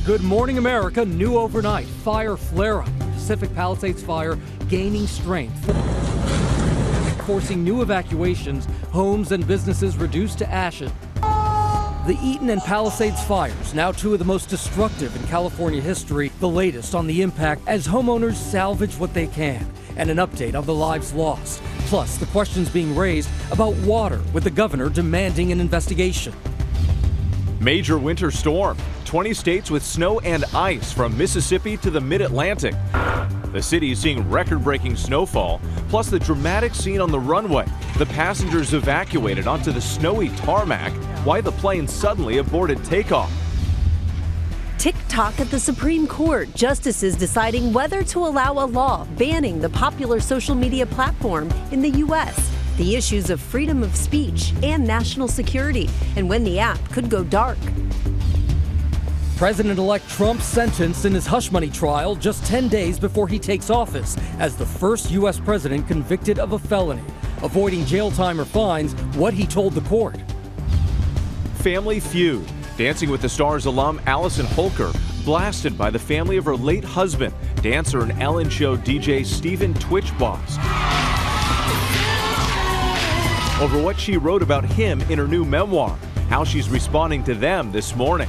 Good Morning America, new overnight. Fire flare-up. Pacific Palisades fire gaining strength, forcing new evacuations, homes and businesses reduced to ashes. The Eaton and Palisades fires, now two of the most destructive in California history, the latest on the impact as homeowners salvage what they can, and an update on the lives lost. Plus, the questions being raised about water, with the governor demanding an investigation. Major winter storm. 20 states with snow and ice from Mississippi to the mid-Atlantic. The city is seeing record-breaking snowfall, plus the dramatic scene on the runway. The passengers evacuated onto the snowy tarmac. Why the plane suddenly aborted takeoff. Tick-tock at the Supreme Court. Justices deciding whether to allow a law banning the popular social media platform in the U.S. The issues of freedom of speech and national security, and when the app could go dark. President-elect Trump sentenced in his hush money trial just 10 days before he takes office as the first U.S. president convicted of a felony, avoiding jail time or fines, what he told the court. Family feud. Dancing with the Stars alum Allison Holker blasted by the family of her late husband, dancer and Ellen Show DJ Stephen Twitch Boss, over what she wrote about him in her new memoir, how she's responding to them this morning.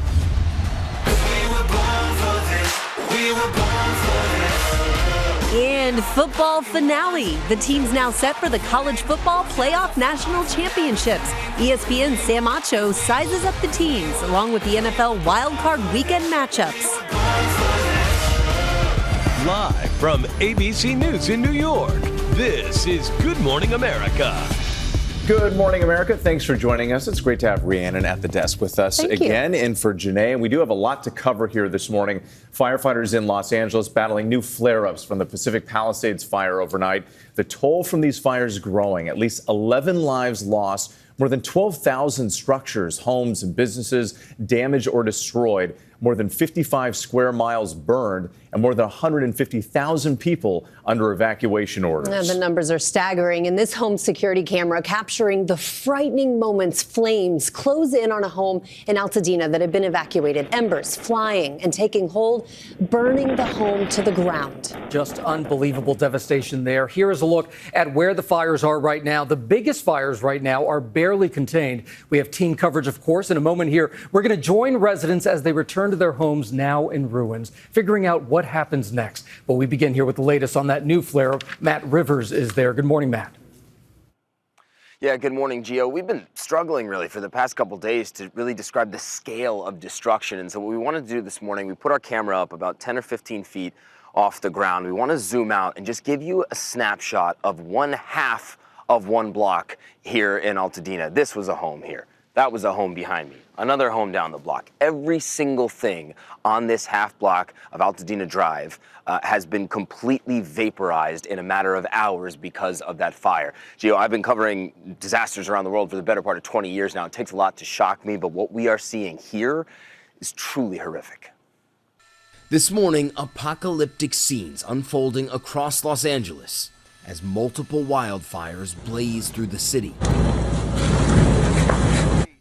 And football finale. The team's now set for the college football playoff national championships. ESPN's Sam Acho sizes up the teams along with the NFL wildcard weekend matchups. Live from ABC News in New York, this is Good Morning America. Good morning, America. Thanks for joining us. It's great to have Rhiannon at the desk with us again. In for Janae. And we do have a lot to cover here this morning. Firefighters in Los Angeles battling new flare-ups from the Pacific Palisades fire overnight. The toll from these fires growing. At least 11 lives lost. More than 12,000 structures, homes, and businesses damaged or destroyed. More than 55 square miles burned, and more than 150,000 people under evacuation orders. The numbers are staggering, and this home security camera capturing the frightening moments flames close in on a home in Altadena that had been evacuated. Embers flying and taking hold, burning the home to the ground. Just unbelievable devastation there. Here is a look at where the fires are right now. The biggest fires right now are barely contained. We have team coverage, of course. In a moment here, we're going to join residents as they return to their homes now in ruins, figuring out what happens next. But we begin here with the latest on that new flare-up. Matt Rivers is there. Good morning, Matt. Yeah, good morning, Gio. We've been struggling really for the past couple days to really describe the scale of destruction. And so what we wanted to do this morning, we put our camera up about 10 or 15 feet off the ground. We want to zoom out and just give you a snapshot of one half of one block here in Altadena. This was a home here. That was a home behind me. Another home down the block. Every single thing on this half block of Altadena Drive has been completely vaporized in a matter of hours because of that fire. Gio, I've been covering disasters around the world for the better part of 20 years now. It takes a lot to shock me, but what we are seeing here is truly horrific. This morning, apocalyptic scenes unfolding across Los Angeles as multiple wildfires blaze through the city.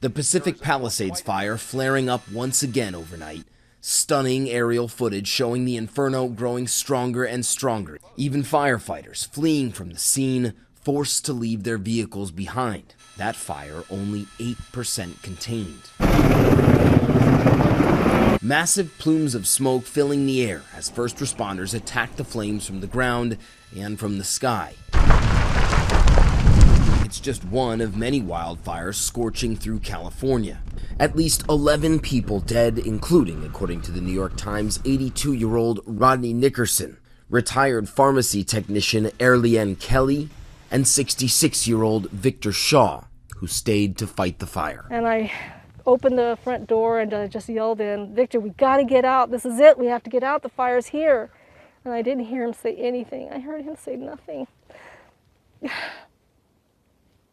The Pacific Palisades fire flaring up once again overnight. Stunning aerial footage showing the inferno growing stronger and stronger. Even firefighters fleeing from the scene, forced to leave their vehicles behind. That fire only 8% contained. Massive plumes of smoke filling the air as first responders attack the flames from the ground and from the sky. It's just one of many wildfires scorching through California. At least 11 people dead, including, according to the New York Times, 82-year-old Rodney Nickerson, retired pharmacy technician Erliane Kelly, and 66-year-old Victor Shaw, who stayed to fight the fire. And I opened the front door and I just yelled in, "Victor, we got to get out. This is it. We have to get out. The fire's here." And I didn't hear him say anything. I heard him say nothing.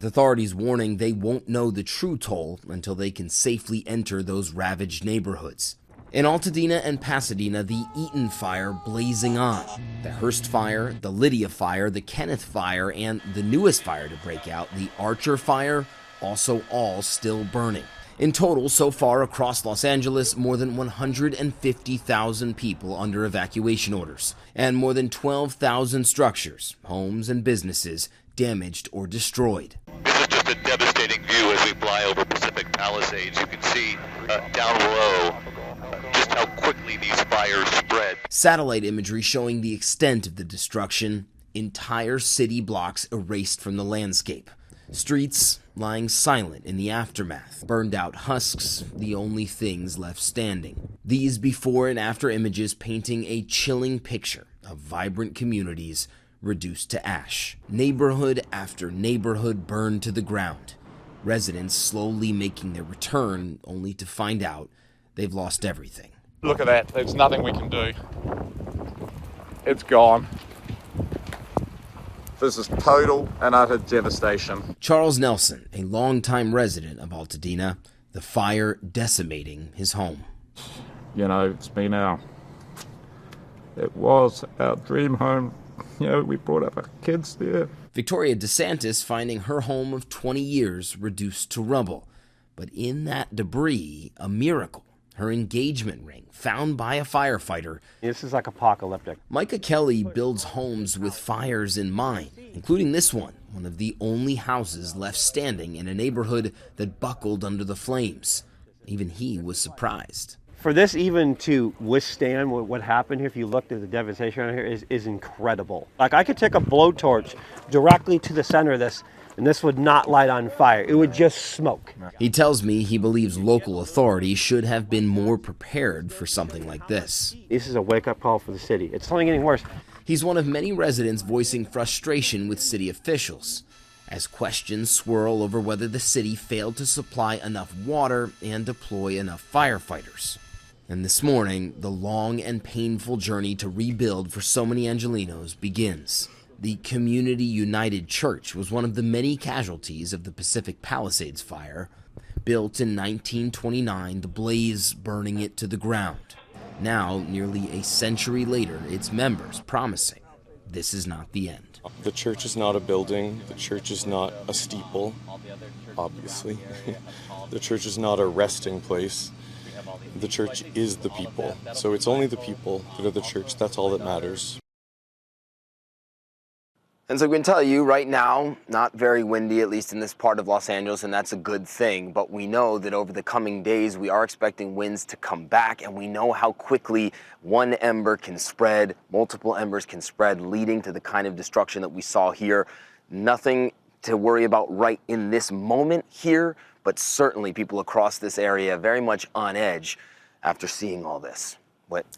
Authorities warning they won't know the true toll until they can safely enter those ravaged neighborhoods. In Altadena and Pasadena, the Eaton fire blazing on. The Hearst fire, the Lydia fire, the Kenneth fire, and the newest fire to break out, the Archer fire, also all still burning. In total, so far across Los Angeles, more than 150,000 people under evacuation orders, and more than 12,000 structures, homes and businesses, damaged or destroyed. This is just a devastating view as we fly over Pacific Palisades. You can see down below just how quickly these fires spread. Satellite imagery showing the extent of the destruction, entire city blocks erased from the landscape. Streets lying silent in the aftermath. Burned out husks, the only things left standing. These before and after images painting a chilling picture of vibrant communities reduced to ash. Neighborhood after neighborhood burned to the ground. Residents slowly making their return, only to find out they've lost everything. Look at that. There's nothing we can do. It's gone. This is total and utter devastation. Charles Nelson, a longtime resident of Altadena, the fire decimating his home. You know, it was our dream home. You know, we brought up our kids there. Victoria DeSantis finding her home of 20 years reduced to rubble. But in that debris, a miracle. Her engagement ring, found by a firefighter. This is like apocalyptic. Micah Kelly builds homes with fires in mind, including this one of the only houses left standing in a neighborhood that buckled under the flames. Even he was surprised. For this even to withstand what happened here, if you looked at the devastation around here, is incredible. Like, I could take a blowtorch directly to the center of this, and this would not light on fire. It would just smoke. He tells me he believes local authorities should have been more prepared for something like this. This is a wake-up call for the city. It's only getting worse. He's one of many residents voicing frustration with city officials, as questions swirl over whether the city failed to supply enough water and deploy enough firefighters. And this morning, the long and painful journey to rebuild for so many Angelenos begins. The Community United Church was one of the many casualties of the Pacific Palisades fire. Built in 1929, the blaze burning it to the ground. Now, nearly a century later, its members promising this is not the end. The church is not a building. The church is not a steeple, obviously. The church is not a resting place. The church is the people. So it's only the people that are the church. That's all that matters. And so we can tell you right now, not very windy, at least in this part of Los Angeles, and that's a good thing. But we know that over the coming days, we are expecting winds to come back, and we know how quickly one ember can spread, multiple embers can spread, leading to the kind of destruction that we saw here. Nothing to worry about right in this moment here, but certainly people across this area very much on edge after seeing all this.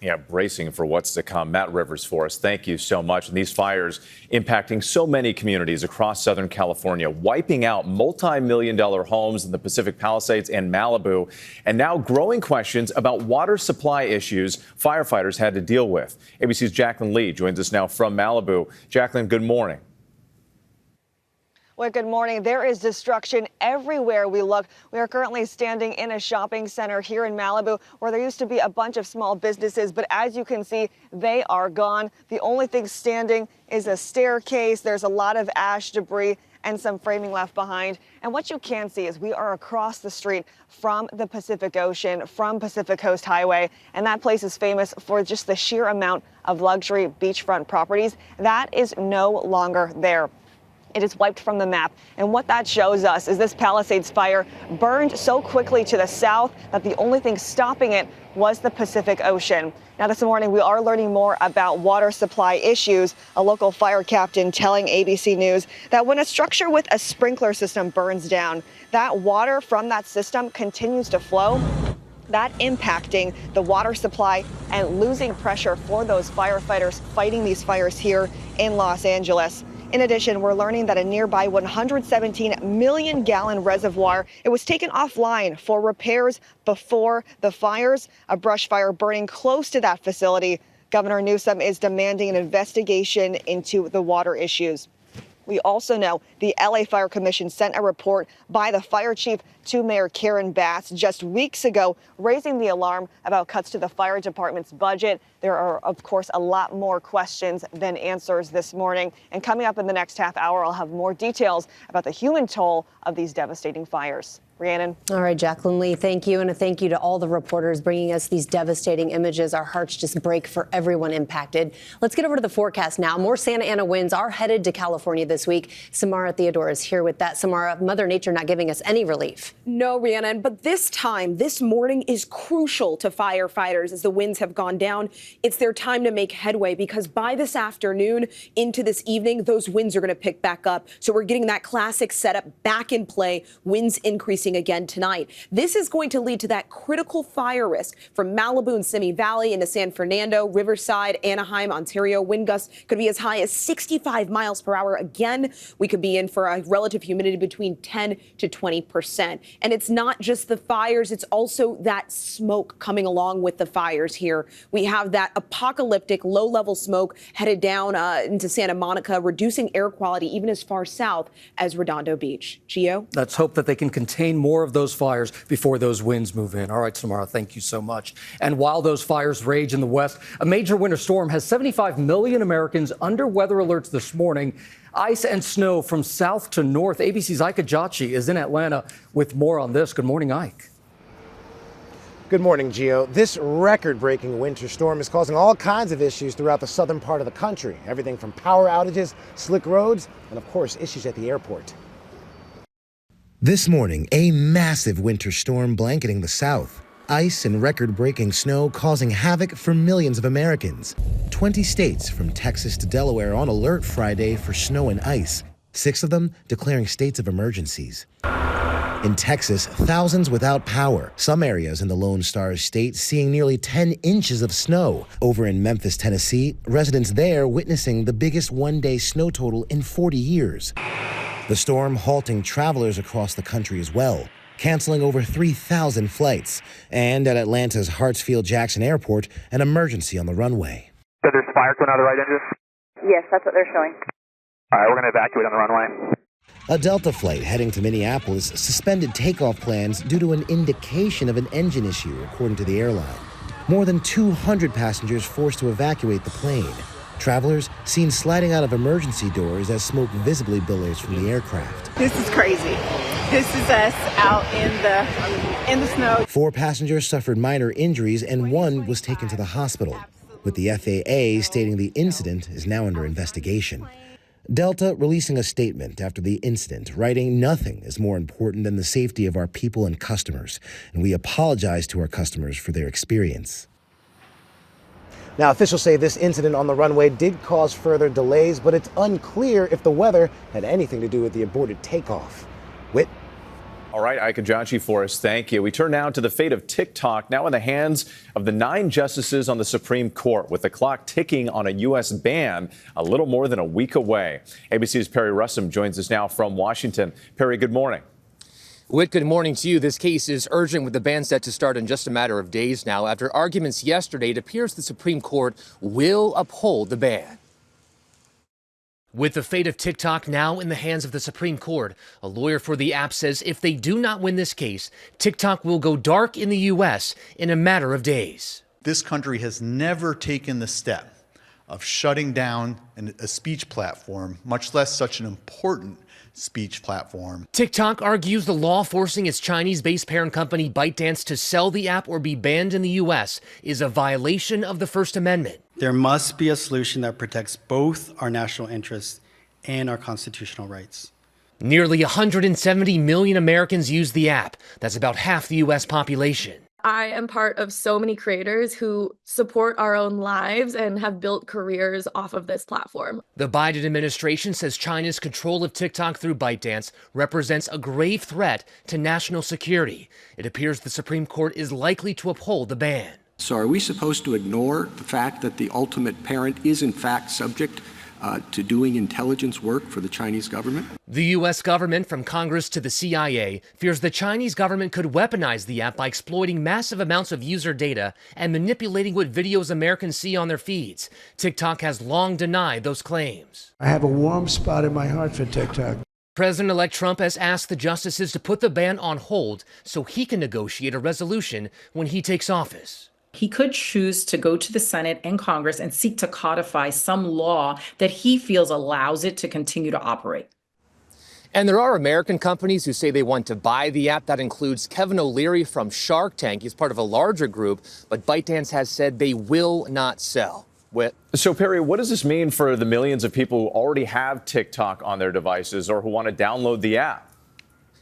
Yeah, bracing for what's to come. Matt Rivers for us. Thank you so much. And these fires impacting so many communities across Southern California, wiping out multi-million-dollar homes in the Pacific Palisades and Malibu, and now growing questions about water supply issues firefighters had to deal with. ABC's Jacqueline Lee joins us now from Malibu. Jacqueline, good morning. Well, good morning. There is destruction everywhere we look. We are currently standing in a shopping center here in Malibu where there used to be a bunch of small businesses, but as you can see, they are gone. The only thing standing is a staircase. There's a lot of ash debris and some framing left behind. And what you can see is we are across the street from the Pacific Ocean, from Pacific Coast Highway, and that place is famous for just the sheer amount of luxury beachfront properties. That is no longer there. It is wiped from the map. And what that shows us is this Palisades fire burned so quickly to the south that the only thing stopping it was the Pacific Ocean. Now, this morning, we are learning more about water supply issues. A local fire captain telling ABC News that when a structure with a sprinkler system burns down, that water from that system continues to flow, that impacting the water supply and losing pressure for those firefighters fighting these fires here in Los Angeles. In addition, we're learning that a nearby 117 million gallon reservoir, it was taken offline for repairs before the fires, a brush fire burning close to that facility. Governor Newsom is demanding an investigation into the water issues. We also know the LA Fire Commission sent a report by the fire chief to Mayor Karen Bass just weeks ago, raising the alarm about cuts to the fire department's budget. There are, of course, a lot more questions than answers this morning. And coming up in the next half hour, I'll have more details about the human toll of these devastating fires. Rhiannon. All right, Jacqueline Lee, thank you. And a thank you to all the reporters bringing us these devastating images. Our hearts just break for everyone impacted. Let's get over to the forecast now. More Santa Ana winds are headed to California this week. Samara Theodore is here with that. Samara, Mother Nature not giving us any relief. No, Rhiannon, but this morning is crucial to firefighters as the winds have gone down. It's their time to make headway because by this afternoon into this evening, those winds are going to pick back up. So we're getting that classic setup back in play, winds increasing again tonight. This is going to lead to that critical fire risk from Malibu and Simi Valley into San Fernando, Riverside, Anaheim, Ontario. Wind gusts could be as high as 65 miles per hour. Again, we could be in for a relative humidity between 10 to 20%. And it's not just the fires, it's also that smoke coming along with the fires here. We have that apocalyptic low-level smoke headed down into Santa Monica, reducing air quality even as far south as Redondo Beach. Gio? Let's hope that they can contain more of those fires before those winds move in. All right, Samara, thank you so much. And while those fires rage in the West, a major winter storm has 75 million Americans under weather alerts this morning. Ice and snow from south to north. ABC's Ike Ajachi is in Atlanta with more on this. Good morning, Ike. Good morning, Gio. This record-breaking winter storm is causing all kinds of issues throughout the southern part of the country. Everything from power outages, slick roads, and of course, issues at the airport. This morning, a massive winter storm blanketing the South. Ice and record-breaking snow causing havoc for millions of Americans. 20 states from Texas to Delaware on alert Friday for snow and ice, 6 of them declaring states of emergencies. In Texas, thousands without power. Some areas in the Lone Star State seeing nearly 10 inches of snow. Over in Memphis, Tennessee, residents there witnessing the biggest one-day snow total in 40 years. The storm halting travelers across the country as well, canceling over 3,000 flights. And at Atlanta's Hartsfield-Jackson Airport, an emergency on the runway. So there's fire coming out of the right engine? Yes, that's what they're showing. All right, we're going to evacuate on the runway. A Delta flight heading to Minneapolis suspended takeoff plans due to an indication of an engine issue, according to the airline. More than 200 passengers forced to evacuate the plane. Travelers seen sliding out of emergency doors as smoke visibly billows from the aircraft. This is crazy. This is us out in the snow. 4 passengers suffered minor injuries and 1 was taken to the hospital, with the FAA stating the incident is now under investigation. Delta releasing a statement after the incident, writing, "Nothing is more important than the safety of our people and customers, and we apologize to our customers for their experience." Now, officials say this incident on the runway did cause further delays, but it's unclear if the weather had anything to do with the aborted takeoff. Whit? All right, Ike Ajachi for us. Thank you. We turn now to the fate of TikTok, now in the hands of the 9 justices on the Supreme Court, with the clock ticking on a U.S. ban a little more than a week away. ABC's Perry Russum joins us now from Washington. Perry, good morning. Whit, good morning to you. This case is urgent with the ban set to start in just a matter of days now. After arguments yesterday, it appears the Supreme Court will uphold the ban. With the fate of TikTok now in the hands of the Supreme Court, a lawyer for the app says if they do not win this case, TikTok will go dark in the U.S. in a matter of days. This country has never taken the step of shutting down a speech platform, much less such an important speech platform. TikTok argues the law forcing its Chinese-based parent company ByteDance to sell the app or be banned in the U.S. is a violation of the First Amendment. There must be a solution that protects both our national interests and our constitutional rights. Nearly 170 million Americans use the app. That's about half the U.S. population. I am part of so many creators who support our own lives and have built careers off of this platform. The Biden administration says China's control of TikTok through ByteDance represents a grave threat to national security. It appears the Supreme Court is likely to uphold the ban. So are we supposed to ignore the fact that the ultimate parent is in fact subject to doing intelligence work for the Chinese government? The U.S. government, from Congress to the CIA, fears the Chinese government could weaponize the app by exploiting massive amounts of user data and manipulating what videos Americans see on their feeds. TikTok has long denied those claims. I have a warm spot in my heart for TikTok. President-elect Trump has asked the justices to put the ban on hold so he can negotiate a resolution when he takes office. He could choose to go to the Senate and Congress and seek to codify some law that he feels allows it to continue to operate. And there are American companies who say they want to buy the app. That includes Kevin O'Leary from Shark Tank. He's part of a larger group, but ByteDance has said they will not sell. So, Perry, what does this mean for the millions of people who already have TikTok on their devices or who want to download the app?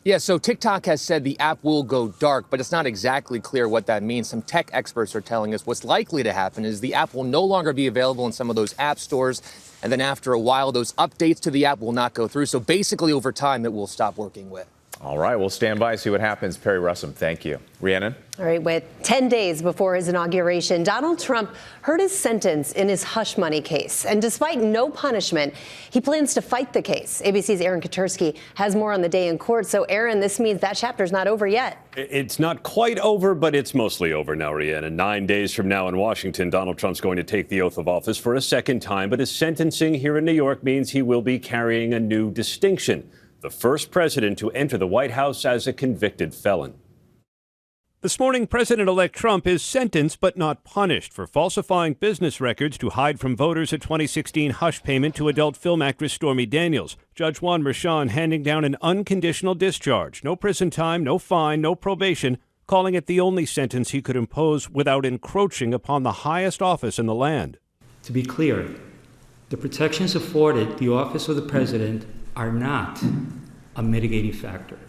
Yeah, so TikTok has said the app will go dark, but it's not exactly clear what that means. Some tech experts are telling us what's likely to happen is the app will no longer be available in some of those app stores. And then after a while, those updates to the app will not go through. So basically, over time, it will stop working with. All right, we'll stand by, see what happens. Perry Russum, thank you. Rhiannon? All right, with 10 days before his inauguration, Donald Trump heard his sentence in his hush money case. And despite no punishment, he plans to fight the case. ABC's Aaron Katersky has more on the day in court. So, Aaron, this means that chapter's not over yet. It's not quite over, but it's mostly over now, Rhiannon. 9 days from now in Washington, Donald Trump's going to take the oath of office for a second time. But his sentencing here in New York means he will be carrying a new distinction. The first president to enter the White House as a convicted felon. This morning, President-elect Trump is sentenced but not punished for falsifying business records to hide from voters a 2016 hush payment to adult film actress Stormy Daniels. Judge Juan Merchan handing down an unconditional discharge. No prison time, no fine, no probation, calling it the only sentence he could impose without encroaching upon the highest office in the land. To be clear, the protections afforded the office of the president are not a mitigating factor.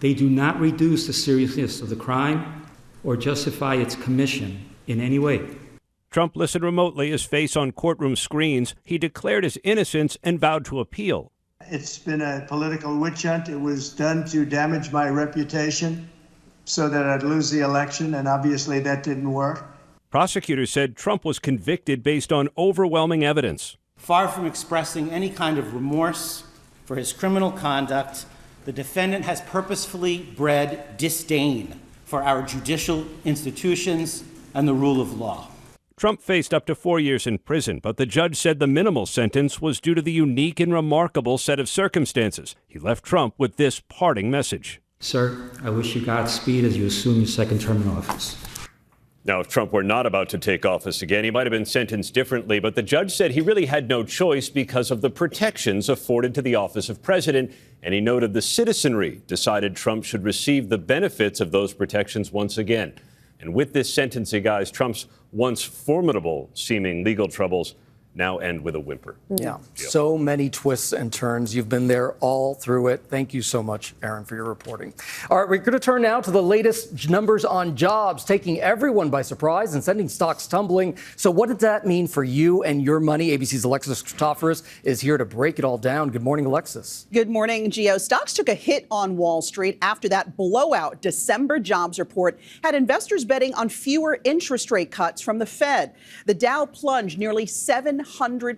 They do not reduce the seriousness of the crime or justify its commission in any way. Trump listened remotely, his face on courtroom screens. He declared his innocence and vowed to appeal. It's been a political witch hunt. It was done to damage my reputation so that I'd lose the election, and obviously that didn't work. Prosecutors said Trump was convicted based on overwhelming evidence. Far from expressing any kind of remorse for his criminal conduct, the defendant has purposefully bred disdain for our judicial institutions and the rule of law. Trump faced up to 4 years in prison, but the judge said the minimal sentence was due to the unique and remarkable set of circumstances. He left Trump with this parting message. Sir, I wish you Godspeed as you assume your second term in office. Now, if Trump were not about to take office again, he might have been sentenced differently, but the judge said he really had no choice because of the protections afforded to the office of president, and he noted the citizenry decided Trump should receive the benefits of those protections once again. And with this sentencing, guys, Trump's once formidable seeming legal troubles now end with a whimper. Yeah, so many twists and turns. You've been there all through it. Thank you so much, Aaron, for your reporting. All right, we're going to turn now to the latest numbers on jobs, taking everyone by surprise and sending stocks tumbling. So what did that mean for you and your money? ABC's Alexis Christoforous is here to break it all down. Good morning, Alexis. Good morning, Gio. Stocks took a hit on Wall Street after that blowout December jobs report had investors betting on fewer interest rate cuts from the Fed. The Dow plunged nearly 700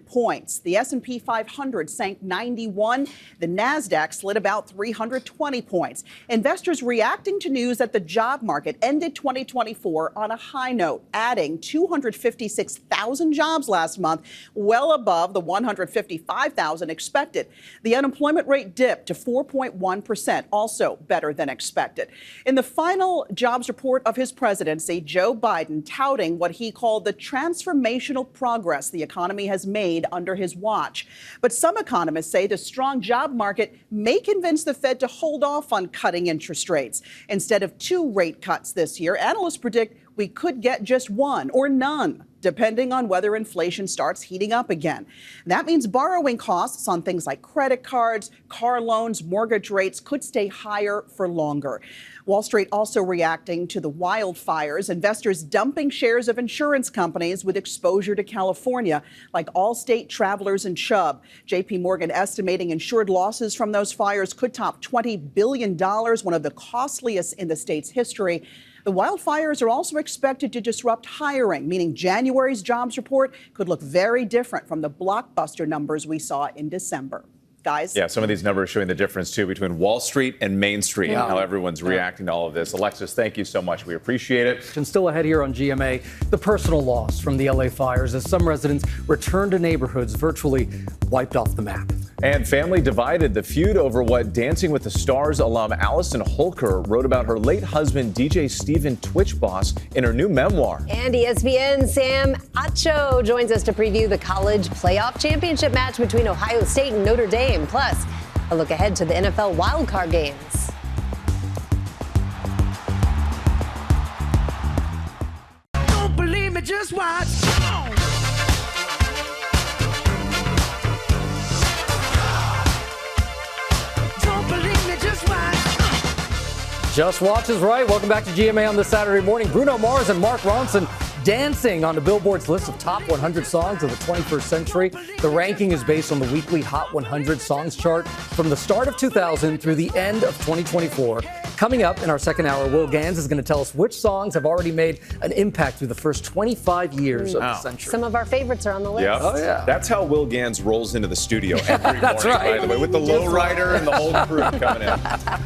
points. The S&P 500 sank 91. The Nasdaq slid about 320 points. Investors reacting to news that the job market ended 2024 on a high note, adding 256,000 jobs last month, well above the 155,000 expected. The unemployment rate dipped to 4.1%, also better than expected. In the final jobs report of his presidency, Joe Biden touting what he called the transformational progress the economy has made under his watch. But some economists say the strong job market may convince the Fed to hold off on cutting interest rates. Instead of 2 rate cuts this year, analysts predict we could get just 1 or none, depending on whether inflation starts heating up again. That means borrowing costs on things like credit cards, car loans, mortgage rates could stay higher for longer. Wall Street also reacting to the wildfires, investors dumping shares of insurance companies with exposure to California, like Allstate, Travelers, and Chubb. J.P. Morgan estimating insured losses from those fires could top $20 billion, one of the costliest in the state's history. The wildfires are also expected to disrupt hiring, meaning January's jobs report could look very different from the blockbuster numbers we saw in December. Guys? Yeah, some of these numbers showing the difference, too, between Wall Street and Main Street, and how everyone's reacting to all of this. Alexis, thank you so much. We appreciate it. And still ahead here on GMA, the personal loss from the L.A. fires as some residents return to neighborhoods virtually wiped off the map. And family divided. The feud over what Dancing with the Stars alum Allison Holker wrote about her late husband, DJ Steven Twitch Boss, in her new memoir. And ESPN's Sam Acho joins us to preview the college playoff championship match between Ohio State and Notre Dame. Plus, A look ahead to the NFL wildcard games. Don't believe me, just watch. Don't believe me, just watch. Just watch is right. Welcome back to GMA on this Saturday morning. Bruno Mars and Mark Ronson dancing on the Billboard's list of top 100 songs of the 21st century. The ranking is based on the weekly Hot 100 Songs chart from the start of 2000 through the end of 2024. Coming up in our second hour, Will Gans is going to tell us which songs have already made an impact through the first 25 years of the century. Some of our favorites are on the list. Yep. Oh, yeah. That's how Will Gans rolls into the studio every That's morning, right. by the way, with the lowrider and the whole crew coming in.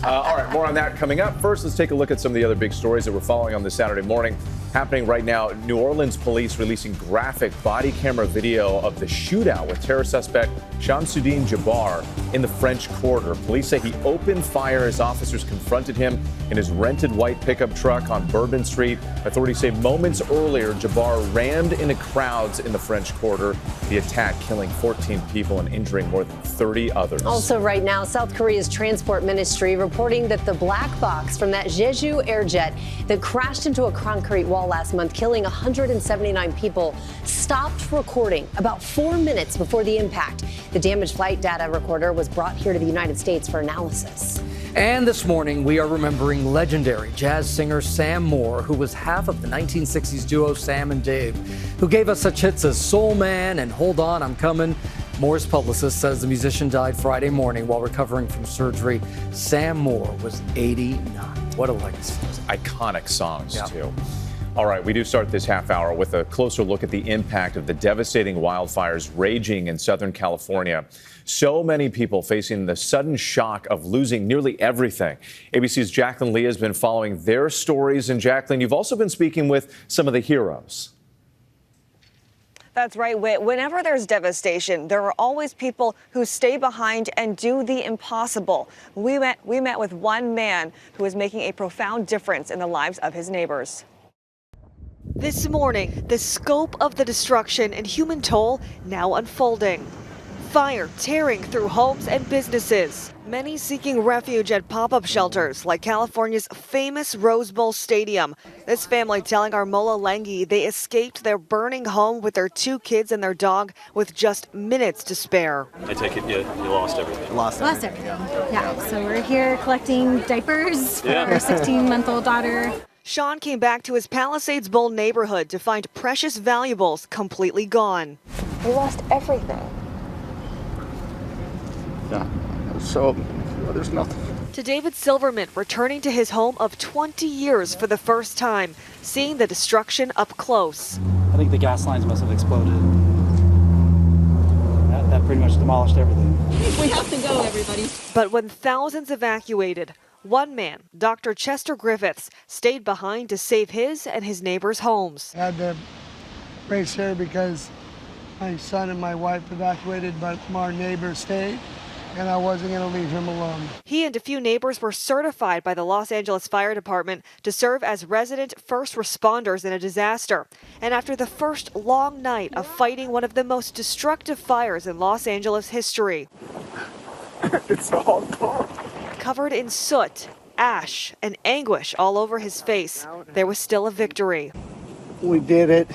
All right, more on that coming up. First, let's take a look at some of the other big stories that we're following on this Saturday morning. Happening right now, New Orleans police releasing graphic body camera video of the shootout with terror suspect Shamsuddin Jabbar in the French Quarter. Police say he opened fire as officers confronted him in his rented white pickup truck on Bourbon Street. Authorities say moments earlier, Jabbar rammed into crowds in the French Quarter. The attack killing 14 people and injuring more than 30 others. Also right now, South Korea's transport ministry reporting that the black box from that Jeju airjet that crashed into a concrete wall last month, killing 179 people, stopped recording about 4 minutes before the impact. The damaged flight data recorder was brought here to the United States for analysis. And this morning, we are remembering legendary jazz singer Sam Moore, who was half of the 1960s duo Sam and Dave, who gave us such hits as Soul Man and Hold On, I'm Coming. Moore's publicist says the musician died Friday morning while recovering from surgery. Sam Moore was 89. What a legacy. Iconic songs, too. All right, we do start this half hour with a closer look at the impact of the devastating wildfires raging in Southern California. So many people facing the sudden shock of losing nearly everything. ABC's Jacqueline Lee has been following their stories. And Jacqueline, you've also been speaking with some of the heroes. That's right, Whit. Whenever there's devastation, there are always people who stay behind and do the impossible. We met with one man who is making a profound difference in the lives of his neighbors. This morning, the scope of the destruction and human toll now unfolding. Fire tearing through homes and businesses, many seeking refuge at pop-up shelters like California's famous Rose Bowl Stadium. This family telling Armola Lengi they escaped their burning home with their 2 kids and their dog with just minutes to spare. I take it you lost everything. Lost everything. Yeah, so we're here collecting diapers for our 16-month-old daughter. Sean came back to his Palisades Bowl neighborhood to find precious valuables completely gone. We lost everything. Yeah, so there's nothing. To David Silverman, returning to his home of 20 years for the first time, seeing the destruction up close. I think the gas lines must have exploded. That pretty much demolished everything. We have to go, everybody. But when thousands evacuated, one man, Dr. Chester Griffiths, stayed behind to save his and his neighbors' homes. I had to race here because my son and my wife evacuated, but our neighbor stayed, and I wasn't going to leave him alone. He and a few neighbors were certified by the Los Angeles Fire Department to serve as resident first responders in a disaster. And after the first long night of fighting one of the most destructive fires in Los Angeles history, It's all gone. covered in soot, ash, and anguish all over his face, there was still a victory. We did it.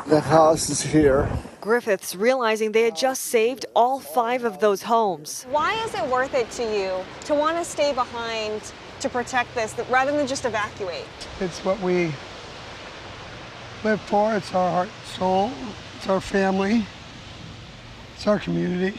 The house is here. Griffiths realizing they had just saved all 5 of those homes. Why is it worth it to you to want to stay behind to protect this rather than just evacuate? It's what we live for. It's our heart and soul. It's our family. It's our community.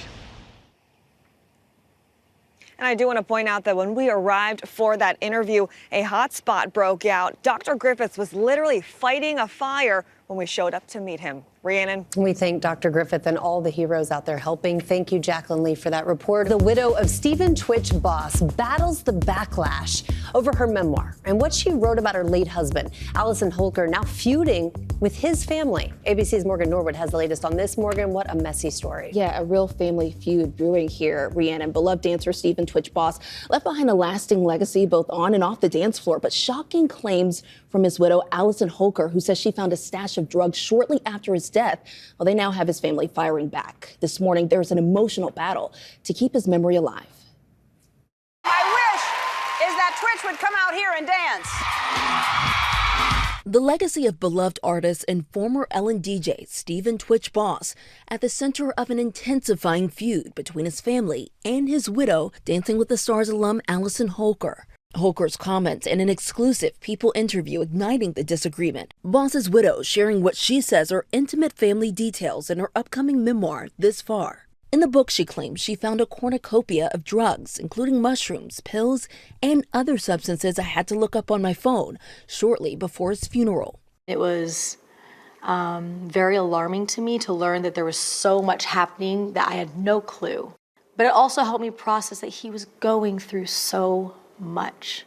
And I do want to point out that when we arrived for that interview, a hot spot broke out. Dr. Griffiths was literally fighting a fire when we showed up to meet him. Rhiannon. We thank Dr. Griffith and all the heroes out there helping. Thank you, Jacqueline Lee, for that report. The widow of Stephen Twitch Boss battles the backlash over her memoir and what she wrote about her late husband. Allison Holker now feuding with his family. ABC's Morgan Norwood has the latest on this. Morgan, what a messy story. Yeah, a real family feud brewing here, Rhiannon. Beloved dancer Stephen Twitch Boss left behind a lasting legacy both on and off the dance floor, but shocking claims from his widow, Allison Holker, who says she found a stash of drugs shortly after his death. Well, they now have his family firing back. This morning, there's an emotional battle to keep his memory alive. My wish is that Twitch would come out here and dance. The legacy of beloved artist and former Ellen DJ Stephen Twitch Boss at the center of an intensifying feud between his family and his widow, Dancing with the Stars alum Allison Holker. Holker's comments in an exclusive People interview igniting the disagreement. Boss's widow sharing what she says are intimate family details in her upcoming memoir, This Far. In the book, she claims she found a cornucopia of drugs, including mushrooms, pills, and other substances I had to look up on my phone shortly before his funeral. It was very alarming to me to learn that there was so much happening that I had no clue. But it also helped me process that he was going through so much.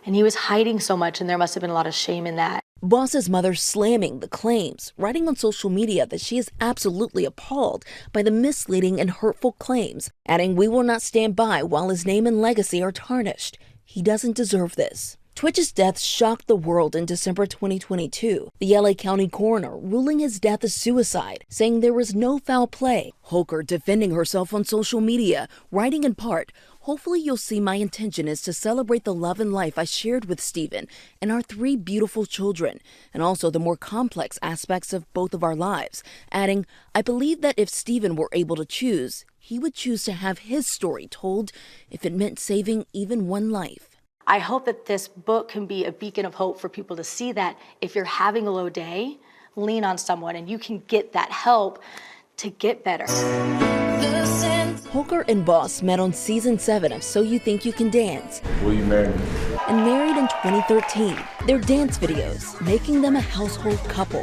And he was hiding so much, and there must have been a lot of shame in that. Boss's mother slamming the claims, writing on social media that she is absolutely appalled by the misleading and hurtful claims, adding, "We will not stand by while his name and legacy are tarnished. He doesn't deserve this." Twitch's death shocked the world in December 2022, the LA County coroner ruling his death a suicide, saying there was no foul play. Holker defending herself on social media, writing in part, "Hopefully you'll see my intention is to celebrate the love and life I shared with Stephen and our 3 beautiful children, and also the more complex aspects of both of our lives," adding, "I believe that if Stephen were able to choose, he would choose to have his story told if it meant saving even one life." I hope that this book can be a beacon of hope for people to see that if you're having a low day, lean on someone and you can get that help to get better. Holker and Boss met on season 7 of So You Think You Can Dance. Will you marry me? And married in 2013. Their dance videos making them a household couple.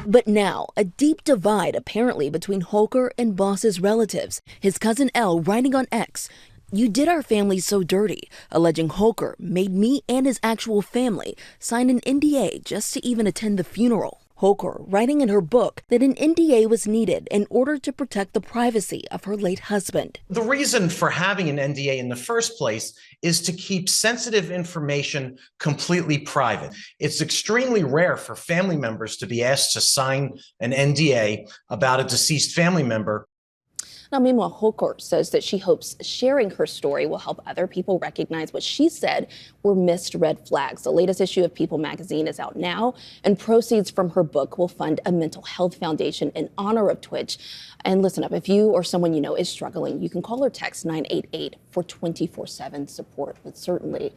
But now, a deep divide apparently between Holker and Boss's relatives. His cousin Elle writing on X, "You did our family so dirty," alleging Holker made me and his actual family sign an NDA just to even attend the funeral. Holker writing in her book that an NDA was needed in order to protect the privacy of her late husband. The reason for having an NDA in the first place is to keep sensitive information completely private. It's extremely rare for family members to be asked to sign an NDA about a deceased family member. Now, meanwhile, Holker says that she hopes sharing her story will help other people recognize what she said were missed red flags. The latest issue of People magazine is out now, and proceeds from her book will fund a mental health foundation in honor of Twitch. And listen up, if you or someone you know is struggling, you can call or text 988 for 24/7 support. But certainly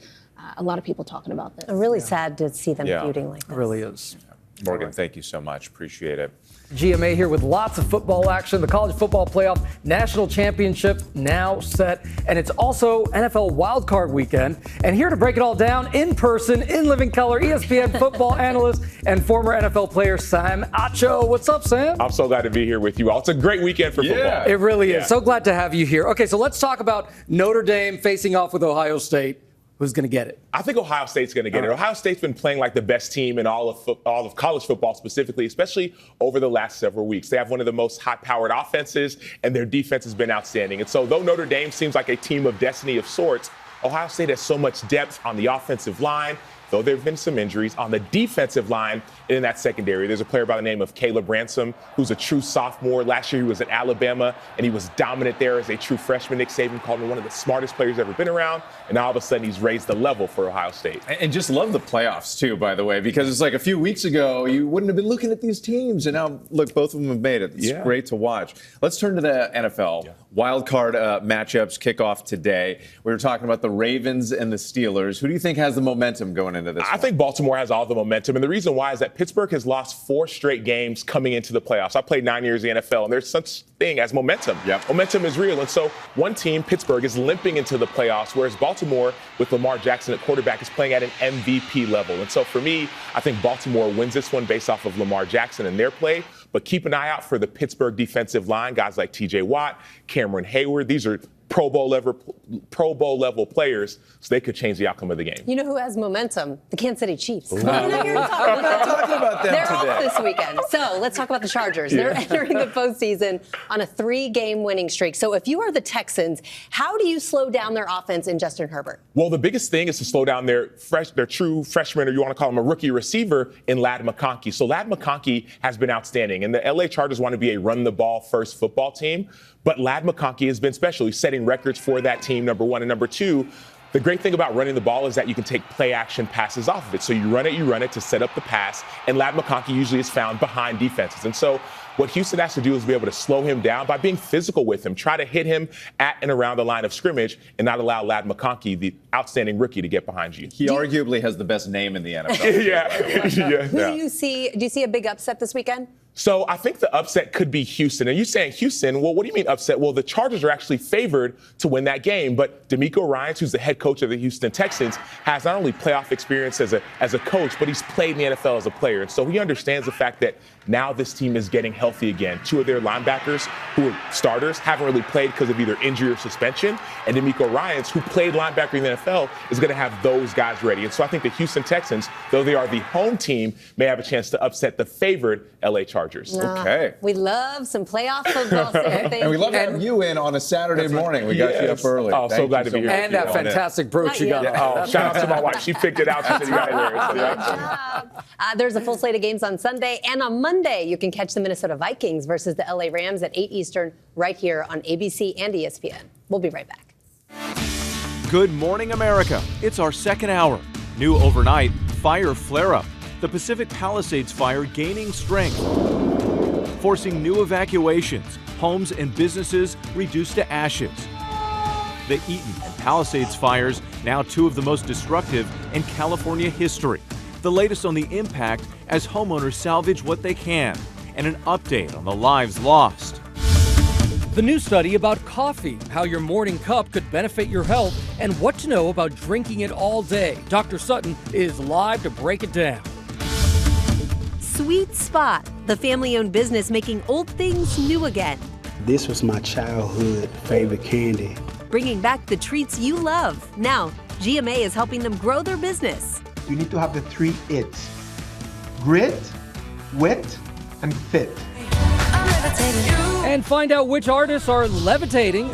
a lot of people talking about this. Really sad to see them feuding like this. It really is. Morgan, thank you so much. Appreciate it. GMA here with lots of football action. The college football playoff national championship now set, and it's also NFL wildcard weekend. And here to break it all down in person, in living color, ESPN football analyst and former NFL player Sam Acho. What's up, Sam? I'm so glad to be here with you all. It's a great weekend for football. It really is. So glad to have you here. Okay, so let's talk about Notre Dame facing off with Ohio State. Who's going to get it? I think Ohio State's going to get it. Ohio State's been playing like the best team in all of college football specifically, especially over the last several weeks. They have one of the most high-powered offenses, and their defense has been outstanding. And so though Notre Dame seems like a team of destiny of sorts, Ohio State has so much depth on the offensive line, though there have been some injuries on the defensive line and in that secondary. There's a player by the name of Caleb Ransom, who's a true sophomore. Last year he was at Alabama, and he was dominant there as a true freshman. Nick Saban called him one of the smartest players ever been around, and now all of a sudden he's raised the level for Ohio State. And just love the playoffs, too, by the way, because it's like a few weeks ago you wouldn't have been looking at these teams, and now, look, both of them have made it. It's great to watch. Let's turn to the NFL. Wild card matchups kick off today. We were talking about the Ravens and the Steelers. Who do you think has the momentum going into this? I think Baltimore has all the momentum, and the reason why is that Pittsburgh has lost 4 straight games coming into the playoffs. I played 9 years in the NFL, and there's such thing as momentum. Momentum is real, and so one team, Pittsburgh, is limping into the playoffs, whereas Baltimore, with Lamar Jackson at quarterback, is playing at an MVP level. And so for me, I think Baltimore wins this one based off of Lamar Jackson and their play. But keep an eye out for the Pittsburgh defensive line, guys like T.J. Watt, Cameron Hayward. These are Pro Bowl level players, so they could change the outcome of the game. You know who has momentum? The Kansas City Chiefs. We're not talking about them They're today. off this weekend. So let's talk about the Chargers. They're entering the postseason on a 3-game winning streak. So if you are the Texans, how do you slow down their offense in Justin Herbert? Well, the biggest thing is to slow down their true freshman, or you want to call him a rookie receiver, in Ladd McConkey. So Ladd McConkey has been outstanding, and the LA Chargers want to be a run-the-ball first football team. But Ladd McConkey has been special. He's setting records for that team, number one. And number two, the great thing about running the ball is that you can take play-action passes off of it. So you run it to set up the pass, and Ladd McConkey usually is found behind defenses. And so what Houston has to do is be able to slow him down by being physical with him, try to hit him at and around the line of scrimmage, and not allow Ladd McConkey, the outstanding rookie, to get behind you. He arguably has the best name in the NFL. Yeah. Who do you see? Do you see a big upset this weekend? So I think the upset could be Houston. And you saying Houston, well, what do you mean upset? Well, the Chargers are actually favored to win that game. But D'Amico Ryans, who's the head coach of the Houston Texans, has not only playoff experience as a coach, but he's played in the NFL as a player. And so he understands the fact that now this team is getting healthy again. 2 of their linebackers, who are starters, haven't really played because of either injury or suspension. And D'Amico Ryans, who played linebacker in the NFL, is going to have those guys ready. And so I think the Houston Texans, though they are the home team, may have a chance to upset the favored LA Chargers. Okay. We love some playoff football, Sarah. And we love having you in on a Saturday morning. We got you up early. Oh, so glad to be here. And that fantastic brooch you got. Oh, shout out to my wife. She picked it out. She said you got it there. There's a full slate of games on Sunday. And on Monday, you can catch the Minnesota Vikings versus the LA Rams at 8 Eastern right here on ABC and ESPN. We'll be right back. Good morning, America. It's our second hour. New overnight, fire flare-up. The Pacific Palisades fire gaining strength, forcing new evacuations, homes and businesses reduced to ashes. The Eaton and Palisades fires, now 2 of the most destructive in California history. The latest on the impact as homeowners salvage what they can, and an update on the lives lost. The new study about coffee, how your morning cup could benefit your health, and what to know about drinking it all day. Dr. Sutton is live to break it down. Sweet Spot, the family-owned business making old things new again. This was my childhood favorite candy. Bringing back the treats you love. Now, GMA is helping them grow their business. You need to have the 3 It's. Grit, wit, and fit. And find out which artists are levitating.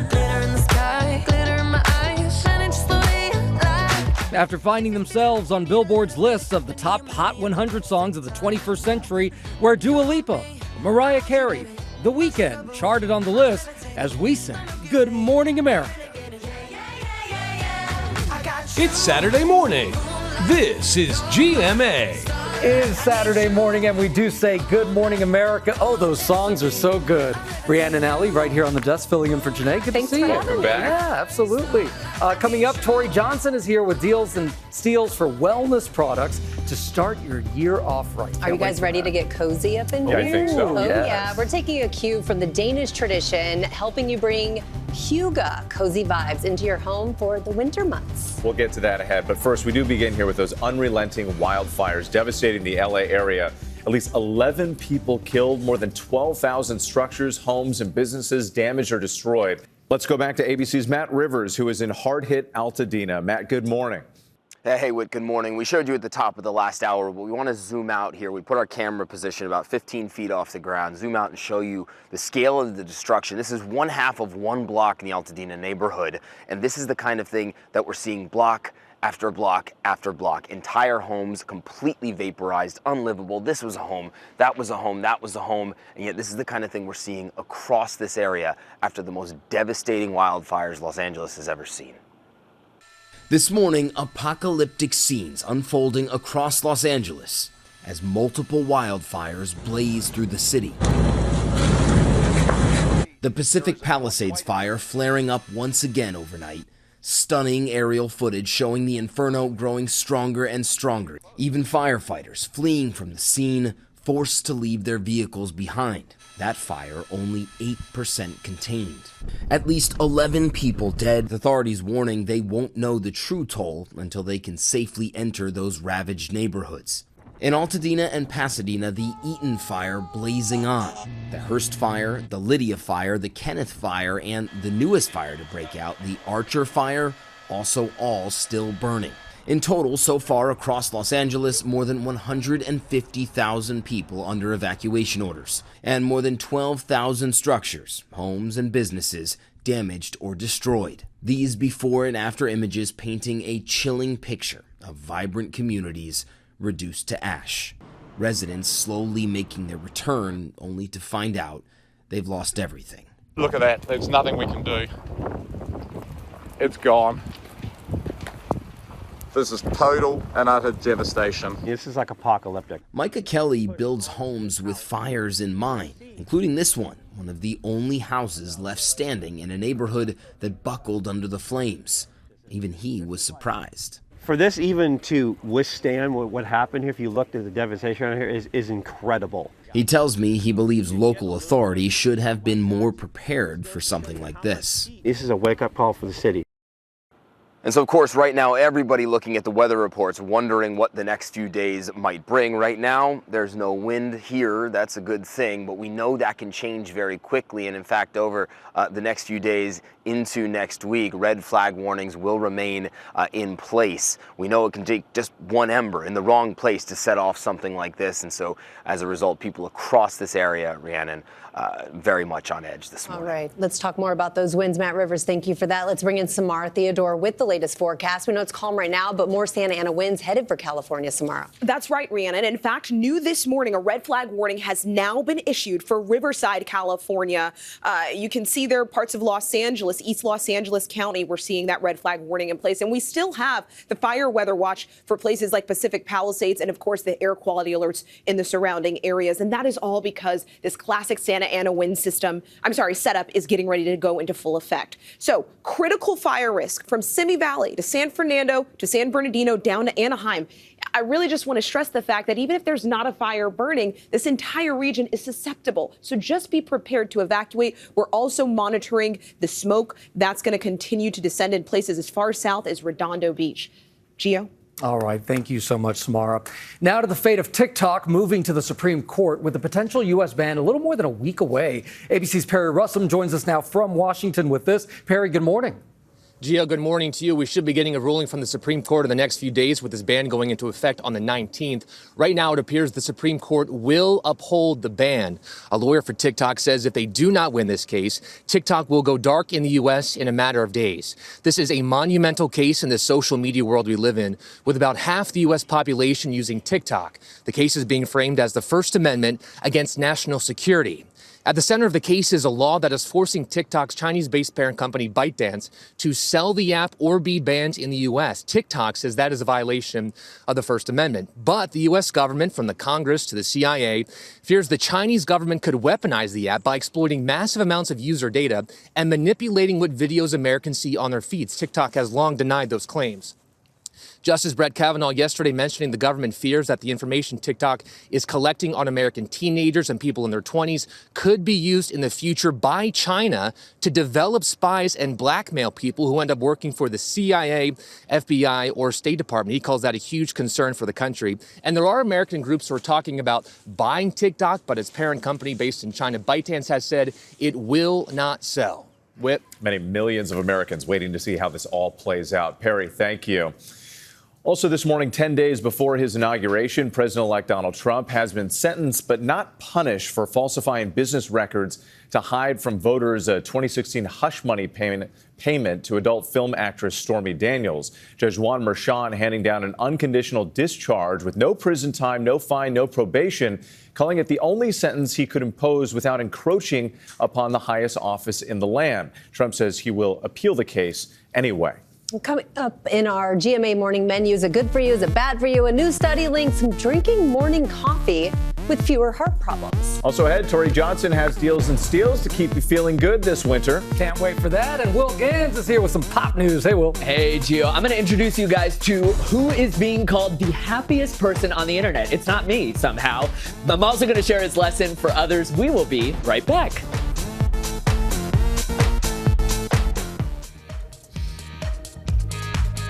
After finding themselves on Billboard's list of the top Hot 100 songs of the 21st century, where Dua Lipa, Mariah Carey, The Weeknd charted on the list as we sing Good Morning America. It's Saturday morning. This is GMA. It is Saturday morning, and we do say Good Morning America. Oh, those songs are so good. Brianna and Allie right here on the desk filling in for Janae. Good Thanks to see for you. having me. Yeah, absolutely. Coming up, Tori Johnson is here with deals and steals for wellness products to start your year off right. Are you guys ready to get cozy up in Yeah, here? I think so. Oh, Yes. yeah. We're taking a cue from the Danish tradition, helping you bring hygge, cozy vibes, into your home for the winter months. We'll get to that ahead. But first, we do begin here with those unrelenting wildfires devastating the LA area. At least 11 people killed, more than 12,000 structures, homes, and businesses damaged or destroyed. Let's go back to ABC's Matt Rivers, who is in hard-hit Altadena. Matt, good morning. Hey, Whit, good morning. We showed you at the top of the last hour, but we want to zoom out here. We put our camera position about 15 feet off the ground, zoom out and show you the scale of the destruction. This is 1/2 of one block in the Altadena neighborhood, and this is the kind of thing that we're seeing block after block after block. Entire homes completely vaporized, unlivable. This was a home, that was a home, that was a home, and yet this is the kind of thing we're seeing across this area after the most devastating wildfires Los Angeles has ever seen. This morning, apocalyptic scenes unfolding across Los Angeles as multiple wildfires blaze through the city. The Pacific Palisades fire flaring up once again overnight. Stunning aerial footage showing the inferno growing stronger and stronger. Even firefighters fleeing from the scene, forced to leave their vehicles behind. That fire only 8% contained. At least 11 people dead. Authorities warning they won't know the true toll until they can safely enter those ravaged neighborhoods. In Altadena and Pasadena, the Eaton fire blazing on. The Hearst fire, the Lydia fire, the Kenneth fire, and the newest fire to break out, the Archer fire, also all still burning. In total, so far across Los Angeles, more than 150,000 people under evacuation orders, and more than 12,000 structures, homes and businesses, damaged or destroyed. These before and after images painting a chilling picture of vibrant communities reduced to ash. Residents slowly making their return, only to find out they've lost everything. Look at that, there's nothing we can do. It's gone. This is total and utter devastation. This is like apocalyptic. Micah Kelly builds homes with fires in mind, including this one of the only houses left standing in a neighborhood that buckled under the flames. Even he was surprised. For this even to withstand what happened here, if you looked at the devastation around here, is incredible. He tells me he believes local authorities should have been more prepared for something like this. This is a wake-up call for the city. And so, of course, right now, everybody looking at the weather reports, wondering what the next few days might bring. Right now, there's no wind here. That's a good thing. But we know that can change very quickly. And in fact, over the next few days into next week, red flag warnings will remain in place. We know it can take just one ember in the wrong place to set off something like this. And so, as a result, people across this area, Rhiannon, very much on edge this morning. All right, let's talk more about those winds. Matt Rivers, thank you for that. Let's bring in Samara Theodore with the latest forecast. We know it's calm right now, but more Santa Ana winds headed for California, Samara. That's right, Rhiannon. In fact, new this morning, a red flag warning has now been issued for Riverside, California. You can see there parts of Los Angeles, East Los Angeles County, we're seeing that red flag warning in place. And we still have the fire weather watch for places like Pacific Palisades and, of course, the air quality alerts in the surrounding areas. And that is all because this classic Santa Ana wind setup is getting ready to go into full effect. So critical fire risk from Simi Valley to San Fernando to San Bernardino down to Anaheim. I really just want to stress the fact that even if there's not a fire burning, this entire region is susceptible. So just be prepared to evacuate. We're also monitoring the smoke that's going to continue to descend in places as far south as Redondo Beach. Gio? All right. Thank you so much, Samara. Now to the fate of TikTok moving to the Supreme Court with a potential U.S. ban a little more than a week away. ABC's Perry Russum joins us now from Washington with this. Perry, good morning. Gio, good morning to you. We should be getting a ruling from the Supreme Court in the next few days with this ban going into effect on the 19th. Right now, it appears the Supreme Court will uphold the ban. A lawyer for TikTok says if they do not win this case, TikTok will go dark in the U.S. in a matter of days. This is a monumental case in the social media world we live in, with about half the U.S. population using TikTok. The case is being framed as the First Amendment against national security. At the center of the case is a law that is forcing TikTok's Chinese-based parent company ByteDance to sell the app or be banned in the U.S. TikTok says that is a violation of the First Amendment. But the U.S. government, from the Congress to the CIA, fears the Chinese government could weaponize the app by exploiting massive amounts of user data and manipulating what videos Americans see on their feeds. TikTok has long denied those claims. Justice Brett Kavanaugh yesterday mentioning the government fears that the information TikTok is collecting on American teenagers and people in their 20s could be used in the future by China to develop spies and blackmail people who end up working for the CIA, FBI, or State Department. He calls that a huge concern for the country. And there are American groups who are talking about buying TikTok, but its parent company based in China, ByteDance, has said it will not sell. Whip. Many millions of Americans waiting to see how this all plays out. Perry, thank you. Also this morning, 10 days before his inauguration, President-elect Donald Trump has been sentenced but not punished for falsifying business records to hide from voters a 2016 hush money payment to adult film actress Stormy Daniels. Judge Juan Merchan handing down an unconditional discharge with no prison time, no fine, no probation, calling it the only sentence he could impose without encroaching upon the highest office in the land. Trump says he will appeal the case anyway. Coming up in our GMA morning menu, is it good for you? Is it bad for you? A new study links drinking morning coffee with fewer heart problems. Also ahead, Tori Johnson has deals and steals to keep you feeling good this winter. Can't wait for that. And Will Gans is here with some pop news. Hey, Will. Hey, Gio. I'm going to introduce you guys to who is being called the happiest person on the internet. It's not me, somehow. I'm also going to share his lesson for others. We will be right back.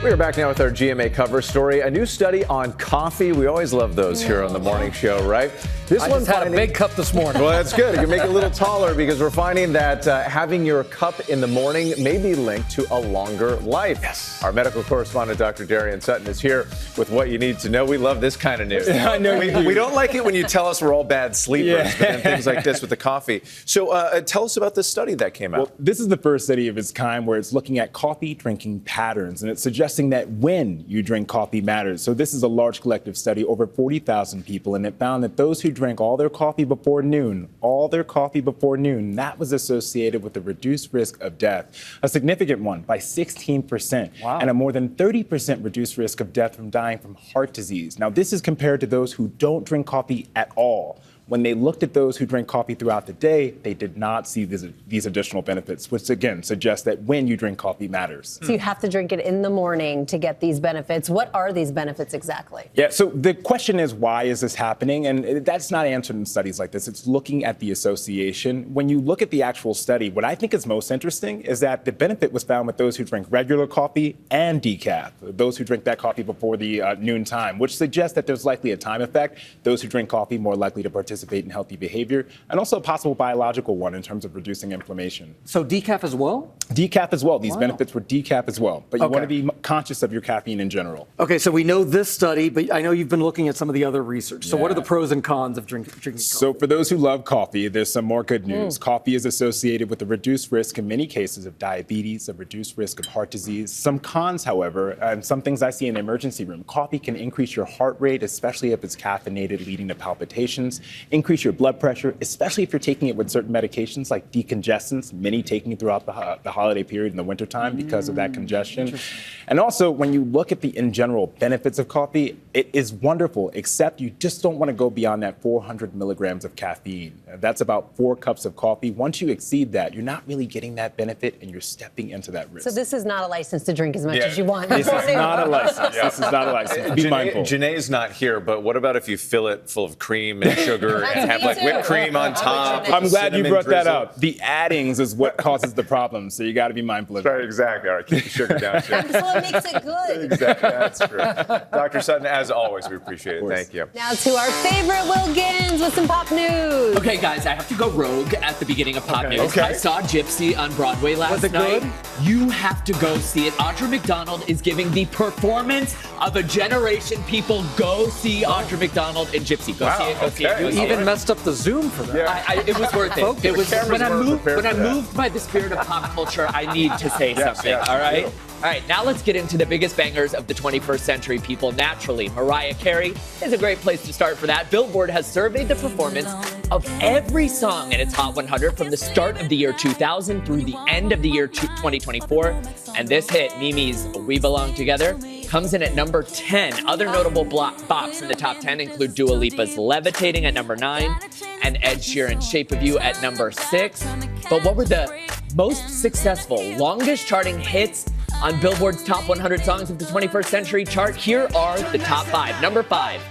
We are back now with our GMA cover story. A new study on coffee. We always love those here on the morning show, right? This one had a big cup this morning. Well, that's good. You can make it a little taller because we're finding that having your cup in the morning may be linked to a longer life. Yes. Our medical correspondent, Dr. Darian Sutton, is here with what you need to know. We love this kind of news. I know we don't like it when you tell us we're all bad sleepers, but then things like this with the coffee. So tell us about this study that came out. Well, this is the first study of its kind where it's looking at coffee drinking patterns, and it's suggesting that when you drink coffee matters. So this is a large collective study, over 40,000 people, and it found that those who drank all their coffee before noon, that was associated with a reduced risk of death, a significant one by 16%, and a more than 30% reduced risk of death from dying from heart disease. Now, this is compared to those who don't drink coffee at all. When they looked at those who drank coffee throughout the day, they did not see these additional benefits, which again suggests that when you drink coffee matters. So you have to drink it in the morning to get these benefits. What are these benefits exactly? Yeah, so the question is, why is this happening? And that's not answered in studies like this. It's looking at the association. When you look at the actual study, what I think is most interesting is that the benefit was found with those who drink regular coffee and decaf, those who drink that coffee before the noon time, which suggests that there's likely a time effect. Those who drink coffee more likely to participate in healthy behavior, and also a possible biological one in terms of reducing inflammation. So decaf as well? Decaf as well. These benefits were decaf as well, but you want to be conscious of your caffeine in general. Okay, so we know this study, but I know you've been looking at some of the other research. So what are the pros and cons of drinking coffee? So for those who love coffee, there's some more good news. Coffee is associated with a reduced risk in many cases of diabetes, a reduced risk of heart disease. Some cons, however, and some things I see in the emergency room, coffee can increase your heart rate, especially if it's caffeinated, leading to palpitations, increase your blood pressure, especially if you're taking it with certain medications like decongestants, many taking it throughout the holiday period in the wintertime because of that congestion. And also, when you look at the in general benefits of coffee, it is wonderful, except you just don't want to go beyond that 400 milligrams of caffeine. That's about 4 cups of coffee. Once you exceed that, you're not really getting that benefit and you're stepping into that risk. So this is not a license to drink as much as you want. This is not a license. This is not a license. Be mindful. Janae's not here, but what about if you fill it full of cream and sugar and have like whipped cream on top? I'm glad you brought that up. The addings is what causes the problem, so you got to be mindful of that. Right, exactly. All right, keep the sugar down. That's what makes it good. Exactly, that's true. Dr. Sutton, as always, we appreciate it. Thank you. Now to our favorite Will Gins with some pop news. Okay, guys, I have to go rogue at the beginning of pop news. Okay. I saw Gypsy on Broadway last night. Good? You have to go see it. Audra McDonald is giving the performance of a generation. People, go see Audra McDonald and Gypsy. Go see it. Go see it. You even messed up the Zoom for that. Yeah. It was worth it. It was when I'm moved by the spirit of pop culture. I need to say something. All right. All right, now let's get into the biggest bangers of the 21st century, people. Naturally, Mariah Carey is a great place to start for that. Billboard has surveyed the performance of every song in its Hot 100 from the start of the year 2000 through the end of the year 2024. And this hit, Mimi's We Belong Together, comes in at number 10. Other notable bops in the top 10 include Dua Lipa's Levitating at number 9 and Ed Sheeran's Shape of You at number 6. But what were the most successful, longest charting hits on Billboard's Top 100 Songs of the 21st Century chart? Here are the top 5. Number 5,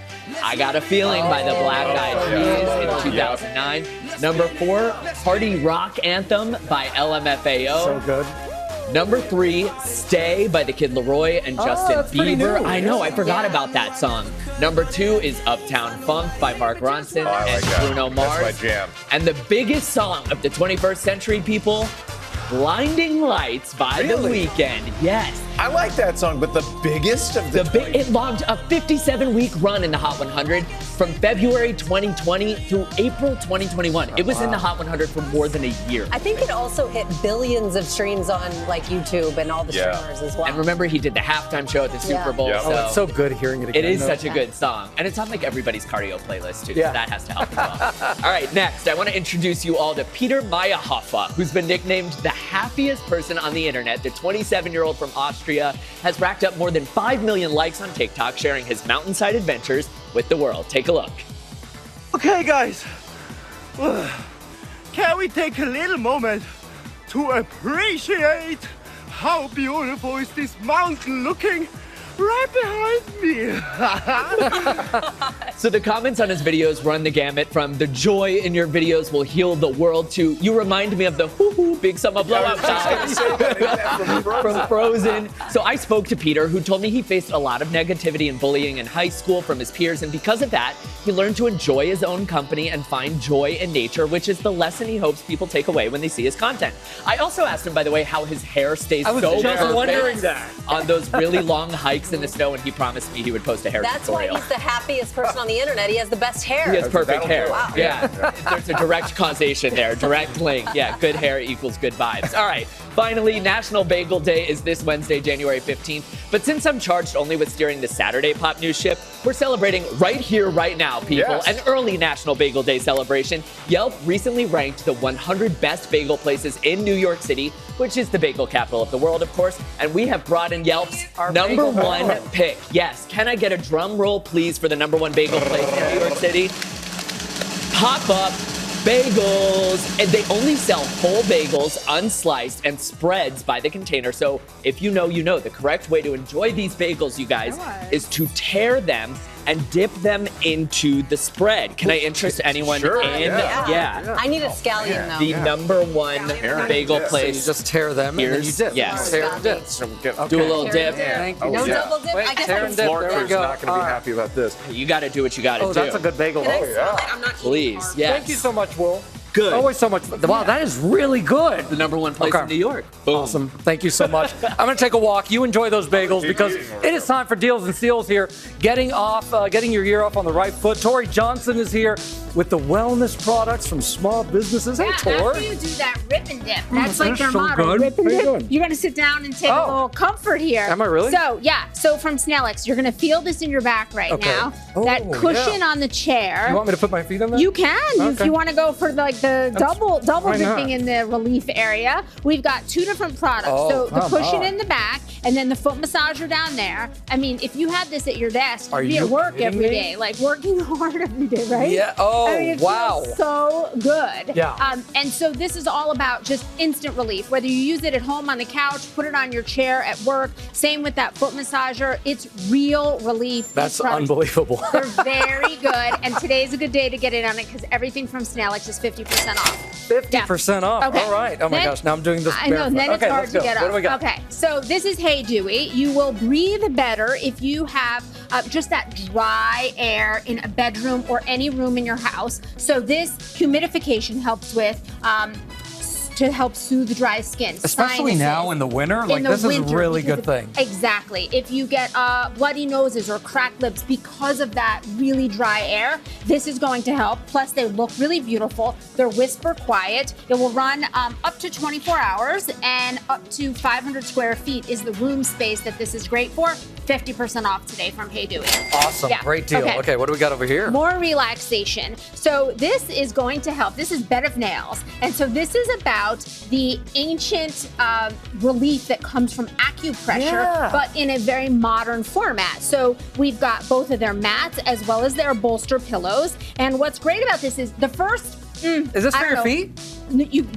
I Got a Feeling by the Black Eyed Peas in 2009. Number 4, Party Rock Anthem by LMFAO. So good. Number 3, Stay by the Kid Laroi and Justin Bieber. I know, I forgot about that song. Number 2 is Uptown Funk by Mark Ronson and Bruno Mars. That's my jam. And the biggest song of the 21st century, people, Blinding Lights by The Weeknd. Yes. I like that song, but the biggest of it logged a 57-week run in the Hot 100 from February 2020 through April 2021. It was in the Hot 100 for more than a year. I think it also hit billions of streams on like YouTube and all the streamers as well. And remember, he did the halftime show at the Super Bowl. So it's so good hearing it again. It is such a good song. And it's on like everybody's cardio playlist too. So that has to help as well. All right, next, I want to introduce you all to Peter Meyerhofer, who's been nicknamed the happiest person on the internet. The 27-year-old from Austria has racked up more than 5 million likes on TikTok, sharing his mountainside adventures with the world. Take a look. Okay, guys, can we take a little moment to appreciate how beautiful is this mountain looking right behind me? me. So the comments on his videos run the gamut from the joy in your videos will heal the world to you remind me of the hoo-hoo big summer blowout guy from Frozen. So I spoke to Peter, who told me he faced a lot of negativity and bullying in high school from his peers, and because of that, he learned to enjoy his own company and find joy in nature, which is the lesson he hopes people take away when they see his content. I also asked him, by the way, how his hair stays so just wondering that. on those really long hikes in the snow, and he promised me he would post a hair That's tutorial. why he's the happiest person on the internet. He has the best hair. He has perfect hair. Wow. Yeah. There's a direct causation there, direct link. Yeah, good hair equals good vibes. All right. Finally, National Bagel Day is this Wednesday, January 15th. But since I'm charged only with steering the Saturday Pop News ship, we're celebrating right here, right now, people. Yes. An early National Bagel Day celebration. Yelp recently ranked the 100 best bagel places in New York City, which is the bagel capital of the world, of course. And we have brought in Yelp's number one pick. Yes. Can I get a drum roll, please, for the number one bagel place in New York City? Pop Up Bagels. And they only sell whole bagels, unsliced, and spreads by the container. So if you know, you know. The correct way to enjoy these bagels, you guys, is to tear them and dip them into the spread. Can I interest anyone in? Yeah. I need a scallion, though. The number one bagel place. So you just tear them and then you dip. Yes. Tear and dip. Do a little dip. Thank you. No double dip. I guess tear and dip. Florida's There we go. not going to be happy about this. You got to do what you got to do. Oh, that's a good bagel. Can I smell it? I'm not Please, yes. Thank you so much, Will. Good. Always so much. Wow, that is really good. The number one place in New York. Boom. Awesome. Thank you so much. I'm going to take a walk. You enjoy those bagels because it is time for Deals and Steals here. Getting your year off on the right foot. Tori Johnson is here with the wellness products from small businesses. Hey, Tori. After you do that rip and dip, that's like their so motto. good. Rip and How you dip. doing? You're going to sit down and take a little comfort here. Am I really? So, yeah. So from Snellix, you're going to feel this in your back right now. Oh, that cushion on the chair. You want me to put my feet on that? You can if you want to go for like the double why not? dipping in the relief area. We've got two different products. Oh, so the come cushion on. in the back and then the foot massager down there. I mean, if you had this at your desk, Are you'd be you at work kidding every me? day, like working hard every day, right? Yeah. Oh, I mean, it wow. feels so good. Yeah. And so this is all about just instant relief. Whether you use it at home on the couch, put it on your chair at work. Same with that foot massager. It's real relief. That's These products, unbelievable. they're very good. And today's a good day to get in on it because everything from Snellix is 50% off. 50% off. Okay. All right. Oh my Then- gosh. Now I'm doing this. I know, and then barefoot. it's hard let's to go. get What up. do we got? Okay, so this is Hey Dewey. You will breathe better if you have just that dry air in a bedroom or any room in your house. So this humidification helps with to help soothe dry skin. Especially sinuses. now in the winter. In Like the this is a winter, really because good thing. Exactly. If you get bloody noses or cracked lips because of that really dry air, this is going to help. Plus, they look really beautiful. They're whisper quiet. It will run up to 24 hours and up to 500 square feet is the room space that this is great for. 50% off today from Hey Dewey. Awesome. Yeah. Great deal. Okay, what do we got over here? More relaxation. So this is going to help. This is Bed of Nails. And so this is about the ancient relief that comes from acupressure, but in a very modern format. So we've got both of their mats as well as their bolster pillows. And what's great about this is the first Is this for your feet?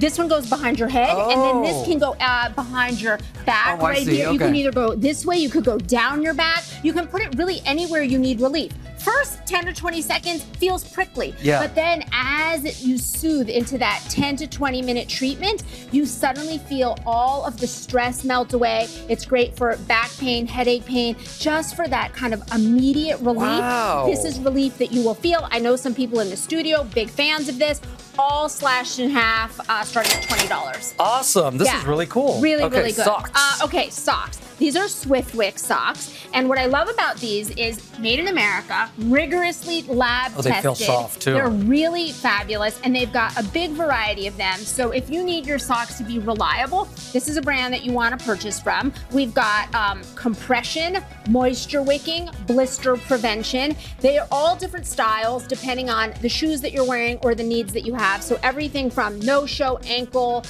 This one goes behind your head, and then this can go behind your back Oh, I right see. here. You Okay. can either go this way, you could go down your back. You can put it really anywhere you need relief. First 10 to 20 seconds feels prickly, but then as you soothe into that 10 to 20 minute treatment, you suddenly feel all of the stress melt away. It's great for back pain, headache pain, just for that kind of immediate relief. Wow. This is relief that you will feel. I know some people in the studio, big fans of this, all slashed in half, starting at $20. Awesome. This Yeah. is really cool. Really, okay, really good. Socks. Okay, socks. These are Swiftwick socks. And what I love about these is made in America, rigorously lab Oh, they tested. feel soft, too. They're really fabulous, and they've got a big variety of them. So if you need your socks to be reliable, this is a brand that you want to purchase from. We've got compression, moisture wicking, blister prevention. They are all different styles depending on the shoes that you're wearing or the needs that you have. So everything from no-show, ankle,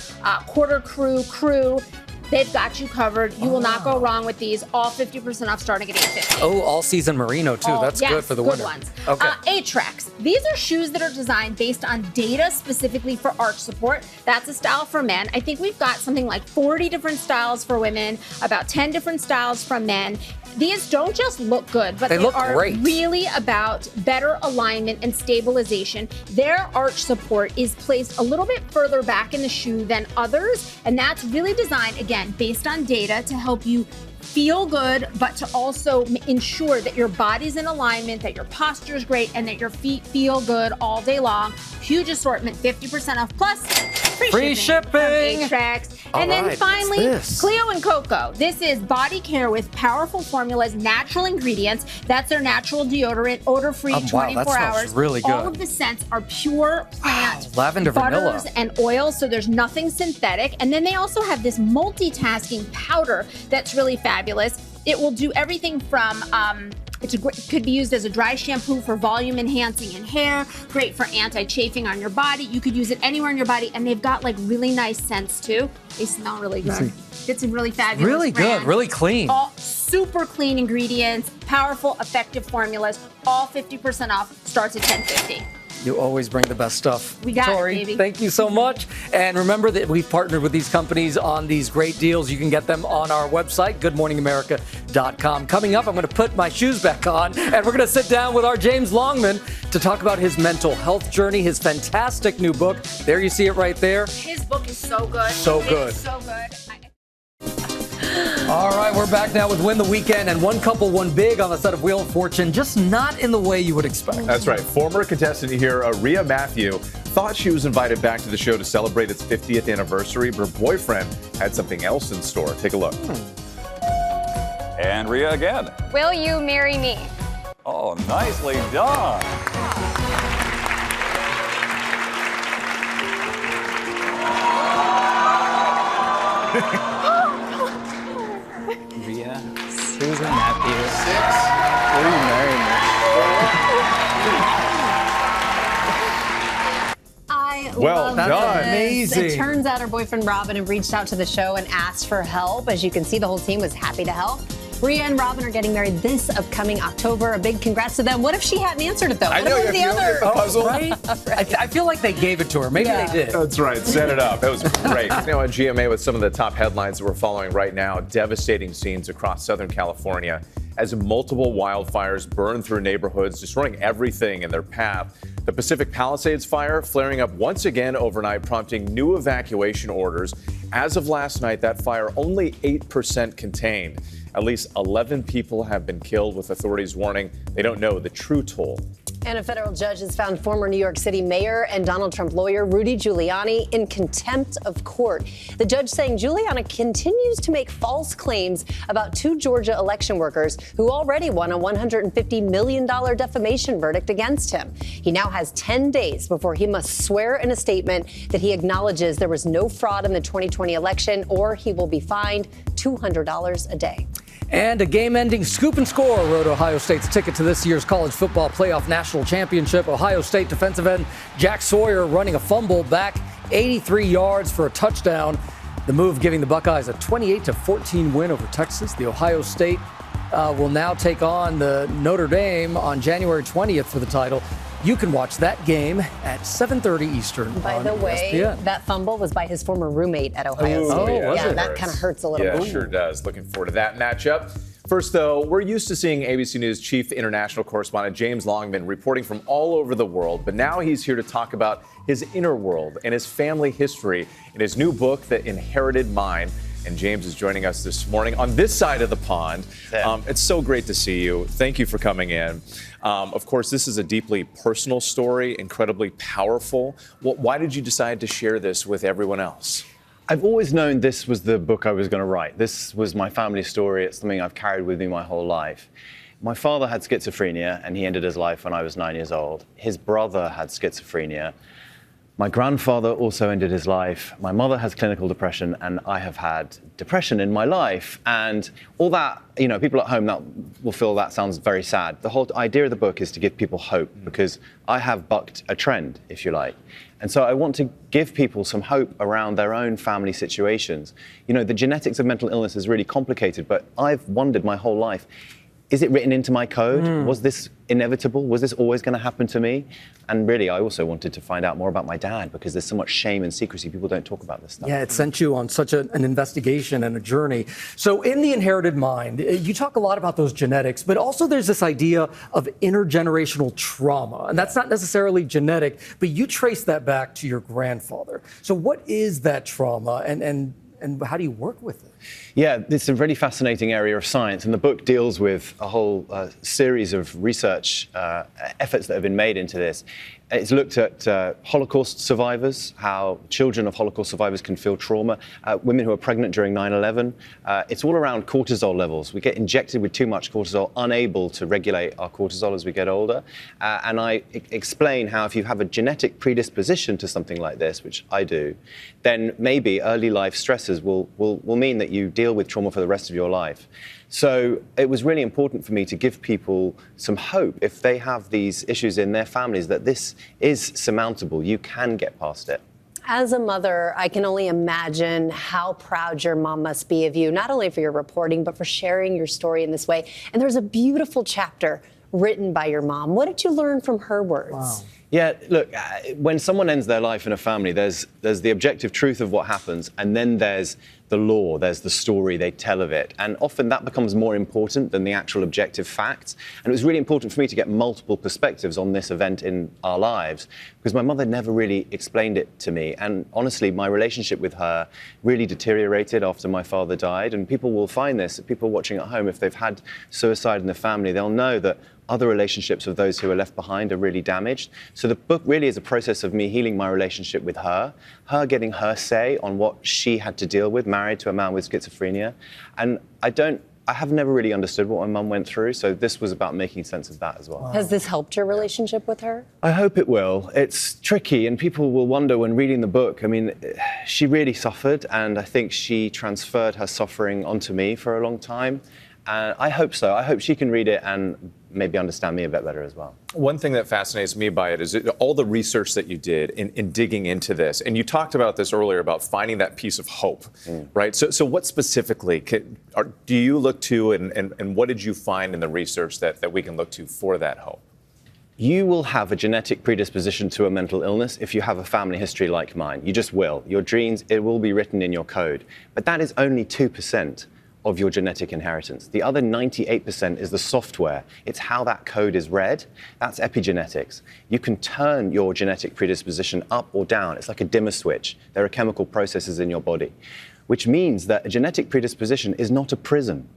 quarter crew, they've got you covered. You will not go wrong with these. All 50% off starting at $8.50. Oh, all season merino too. That's good for the winter. Good ones. Okay. A-Trax. These are shoes that are designed based on data specifically for arch support. That's a style for men. I think we've got something like 40 different styles for women, about 10 different styles for men. These don't just look good, but they are really about better alignment and stabilization. Their arch support is placed a little bit further back in the shoe than others, and that's really designed, again, based on data to help you feel good, but to also ensure that your body's in alignment, that your posture is great, and that your feet feel good all day long. Huge assortment, 50% off plus free shipping. And then finally, Cleo and Coco. This is body care with powerful formulas, natural ingredients. That's their natural deodorant, odor-free, 24 hours. Really good. All of the scents are pure plant lavender, butters vanilla, and oils, so there's nothing synthetic. And then they also have this multitasking powder that's really fabulous. It will do everything from it could be used as a dry shampoo for volume enhancing in hair, great for anti-chafing on your body. You could use it anywhere in your body, and they've got like really nice scents too. They smell really good. It's a really fabulous Really brand. good, really clean. All super clean ingredients, powerful, effective formulas, all 50% off, starts at $10.50. You always bring the best stuff. We got Tori, it, baby. Thank you so much. And remember that we've partnered with these companies on these great deals. You can get them on our website, goodmorningamerica.com. Coming up, I'm going to put my shoes back on, and we're going to sit down with our James Longman to talk about his mental health journey, his fantastic new book. There you see it right there. His book is so good. So good. It's so good. All right, we're back now with Win the Weekend, and one couple won big on the set of Wheel of Fortune, just not in the way you would expect. That's right. Former contestant here, Rhea Matthew, thought she was invited back to the show to celebrate its 50th anniversary, but her boyfriend had something else in store. Take a look. And Rhea again. Will you marry me? Oh, nicely done. Rhea, Susan Matthews. Will you marry me? I Well love done. this. Amazing. It turns out her boyfriend Robin had reached out to the show and asked for help. As you can see, the whole team was happy to help. Rhea and Robin are getting married this upcoming October. A big congrats to them. What if she hadn't answered it, though? I know, what if you the other puzzle. Right? I feel like they gave it to her. Maybe they did. That's right. Set it up. That was great. Now on GMA with some of the top headlines that we're following right now. Devastating scenes across Southern California as multiple wildfires burn through neighborhoods, destroying everything in their path. The Pacific Palisades fire flaring up once again overnight, prompting new evacuation orders. As of last night, that fire only 8% contained. At least 11 people have been killed, with authorities warning they don't know the true toll. And a federal judge has found former New York City mayor and Donald Trump lawyer Rudy Giuliani in contempt of court. The judge saying Giuliani continues to make false claims about two Georgia election workers who already won a $150 million defamation verdict against him. He now has 10 days before he must swear in a statement that he acknowledges there was no fraud in the 2020 election, or he will be fined $200 a day. And a game-ending scoop and score wrote Ohio State's ticket to this year's college football playoff national championship. Ohio State defensive end Jack Sawyer running a fumble back 83 yards for a touchdown. The move giving the Buckeyes a 28-14 win over Texas. The Ohio State will now take on the Notre Dame on January 20th for the title. You can watch that game at 7:30 Eastern. By the way, ESPN. that fumble was by his former roommate at Ohio State. Oh, yeah, that kind of hurts a little Yeah, bit. it sure does. Looking forward to that matchup. First, though, we're used to seeing ABC News chief international correspondent James Longman reporting from all over the world, but now he's here to talk about his inner world and his family history in his new book, The Inherited Mind. And James is joining us this morning on this side of the pond. It's so great to see you. Thank you for coming in. Of course, this is a deeply personal story, incredibly powerful. Why did you decide to share this with everyone else? I've always known this was the book I was going to write. This was my family story. It's something I've carried with me my whole life. My father had schizophrenia, and he ended his life when I was 9 years old. His brother had schizophrenia. My grandfather also ended his life. My mother has clinical depression, and I have had depression in my life. And all that, people at home that will feel that sounds very sad. The whole idea of the book is to give people hope, because I have bucked a trend, if you like. And so I want to give people some hope around their own family situations. The genetics of mental illness is really complicated, but I've wondered my whole life, is it written into my code? Was this inevitable? Was this always going to happen to me? And really, I also wanted to find out more about my dad, because there's so much shame and secrecy. People don't talk about this stuff. Yeah, it sent you on such an investigation and a journey. So in The Inherited Mind, you talk a lot about those genetics, but also there's this idea of intergenerational trauma. And that's not necessarily genetic, but you trace that back to your grandfather. So what is that trauma, and how do you work with it? Yeah, it's a really fascinating area of science, and the book deals with a whole series of research efforts that have been made into this. It's looked at Holocaust survivors, how children of Holocaust survivors can feel trauma, women who are pregnant during 9/11. It's all around cortisol levels. We get injected with too much cortisol, unable to regulate our cortisol as we get older. And I explain how if you have a genetic predisposition to something like this, which I do, then maybe early life stresses will mean that you deal with trauma for the rest of your life. So it was really important for me to give people some hope if they have these issues in their families, that this is surmountable. You can get past it. As a mother, I can only imagine how proud your mom must be of you, not only for your reporting, but for sharing your story in this way. And there's a beautiful chapter written by your mom. What did you learn from her words? Wow. Yeah, look, when someone ends their life in a family, there's the objective truth of what happens, and then there's the law, there's the story they tell of it. And often that becomes more important than the actual objective facts. And it was really important for me to get multiple perspectives on this event in our lives, because my mother never really explained it to me. And honestly, my relationship with her really deteriorated after my father died. And people will find this, people watching at home, if they've had suicide in the family, they'll know that other relationships of those who are left behind are really damaged. So the book really is a process of me healing my relationship with her getting her say on what she had to deal with, married to a man with schizophrenia. And I have never really understood what my mum went through, so this was about making sense of that as well. Has this helped your relationship with her? I hope it will. It's tricky, and people will wonder when reading the book. I mean, she really suffered, and I think she transferred her suffering onto me for a long time. I hope so. I hope she can read it and maybe understand me a bit better as well. One thing that fascinates me by it is all the research that you did in digging into this. And you talked about this earlier, about finding that piece of hope, right? So what specifically do you look to, and what did you find in the research that we can look to for that hope? You will have a genetic predisposition to a mental illness if you have a family history like mine. You just will. Your genes, it will be written in your code. But that is only 2% of your genetic inheritance. The other 98% is the software. It's how that code is read. That's epigenetics. You can turn your genetic predisposition up or down. It's like a dimmer switch. There are chemical processes in your body, which means that a genetic predisposition is not a prison.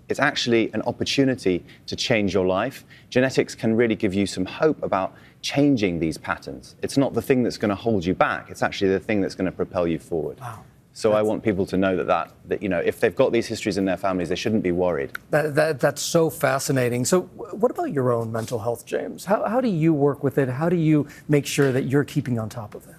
It's actually an opportunity to change your life. Genetics can really give you some hope about changing these patterns. It's not the thing that's going to hold you back. It's actually the thing that's going to propel you forward. Wow. So I want people to know that if they've got these histories in their families, they shouldn't be worried. That's so fascinating. So what about your own mental health, James? How do you work with it? How do you make sure that you're keeping on top of it?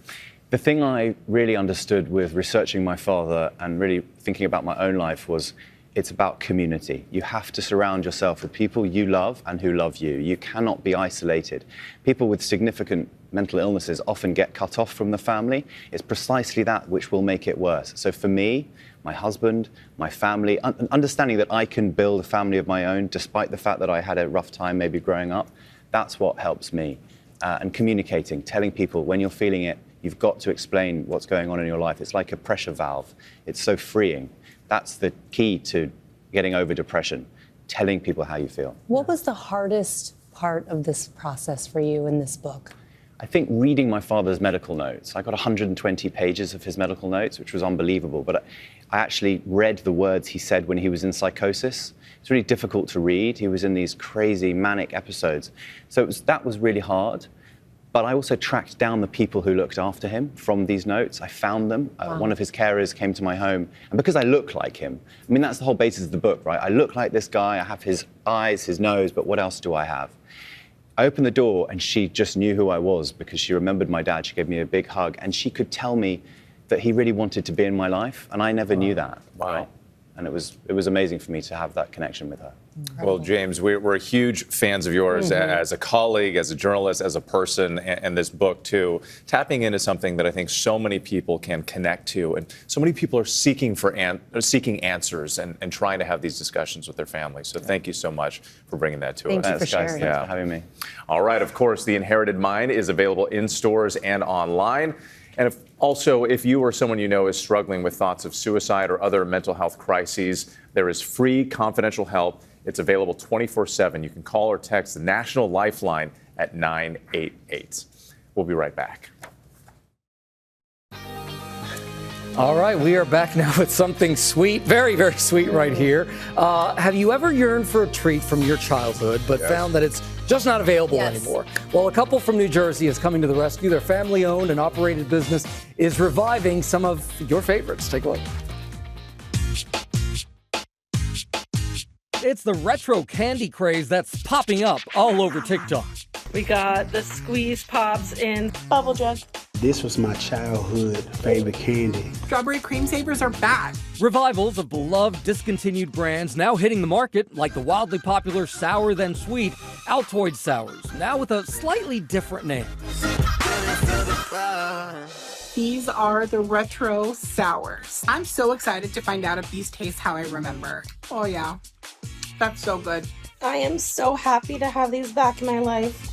The thing I really understood with researching my father and really thinking about my own life was it's about community. You have to surround yourself with people you love and who love you. You cannot be isolated. People with significant mental illnesses often get cut off from the family. It's precisely that which will make it worse. So for me, my husband, my family, understanding that I can build a family of my own despite the fact that I had a rough time maybe growing up, that's what helps me. And communicating, telling people when you're feeling it, you've got to explain what's going on in your life. It's like a pressure valve. It's so freeing. That's the key to getting over depression, telling people how you feel. What was the hardest part of this process for you in this book? I think reading my father's medical notes. I got 120 pages of his medical notes, which was unbelievable, but I actually read the words he said when he was in psychosis. It's really difficult to read. He was in these crazy manic episodes. So that was really hard. But I also tracked down the people who looked after him from these notes. I found them. Wow. One of his carers came to my home. And because I look like him, I mean, that's the whole basis of the book, right? I look like this guy. I have his eyes, his nose, but what else do I have? I opened the door and she just knew who I was because she remembered my dad. She gave me a big hug and she could tell me that he really wanted to be in my life. And I never knew that. Wow. Right? And it was amazing for me to have that connection with her. Well, James, we're huge fans of yours as a colleague, as a journalist, as a person, and this book, too. Tapping into something that I think so many people can connect to. And so many people are seeking answers and trying to have these discussions with their families. So thank you so much for bringing that to us. Thank you for sharing. Thanks for having me. All right. Of course, The Inherited Mind is available in stores and online. And if you or someone you know is struggling with thoughts of suicide or other mental health crises, there is free confidential help. It's available 24/7. You can call or text the National Lifeline at 988. We'll be right back. All right, we are back now with something sweet, very, very sweet right here. Have you ever yearned for a treat from your childhood but found that it's just not available anymore? Well, a couple from New Jersey is coming to the rescue. Their family-owned and operated business is reviving some of your favorites. Take a look. It's the retro candy craze that's popping up all over TikTok. We got the Squeeze Pops in Bubble Jug. This was my childhood favorite candy. Strawberry cream savers are back. Revivals of beloved discontinued brands now hitting the market, like the wildly popular Sour Than Sweet Altoid Sours, now with a slightly different name. These are the retro sours. I'm so excited to find out if these taste how I remember. Oh yeah, that's so good. I am so happy to have these back in my life.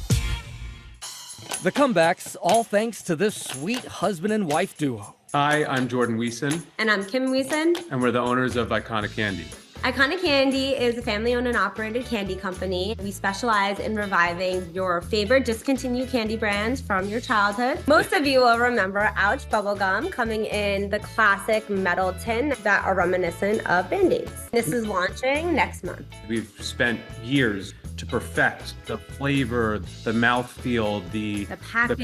The comebacks, all thanks to this sweet husband and wife duo. Hi, I'm Jordan Weeson, And I'm Kim Weeson. and we're the owners of Iconic Candy. Iconic Candy is a family-owned and operated candy company. We specialize in reviving your favorite discontinued candy brands from your childhood. Most of you will remember Ouch Bubblegum coming in the classic metal tin that are reminiscent of Band-Aids. This is launching next month. We've spent years to perfect the flavor, the mouthfeel, the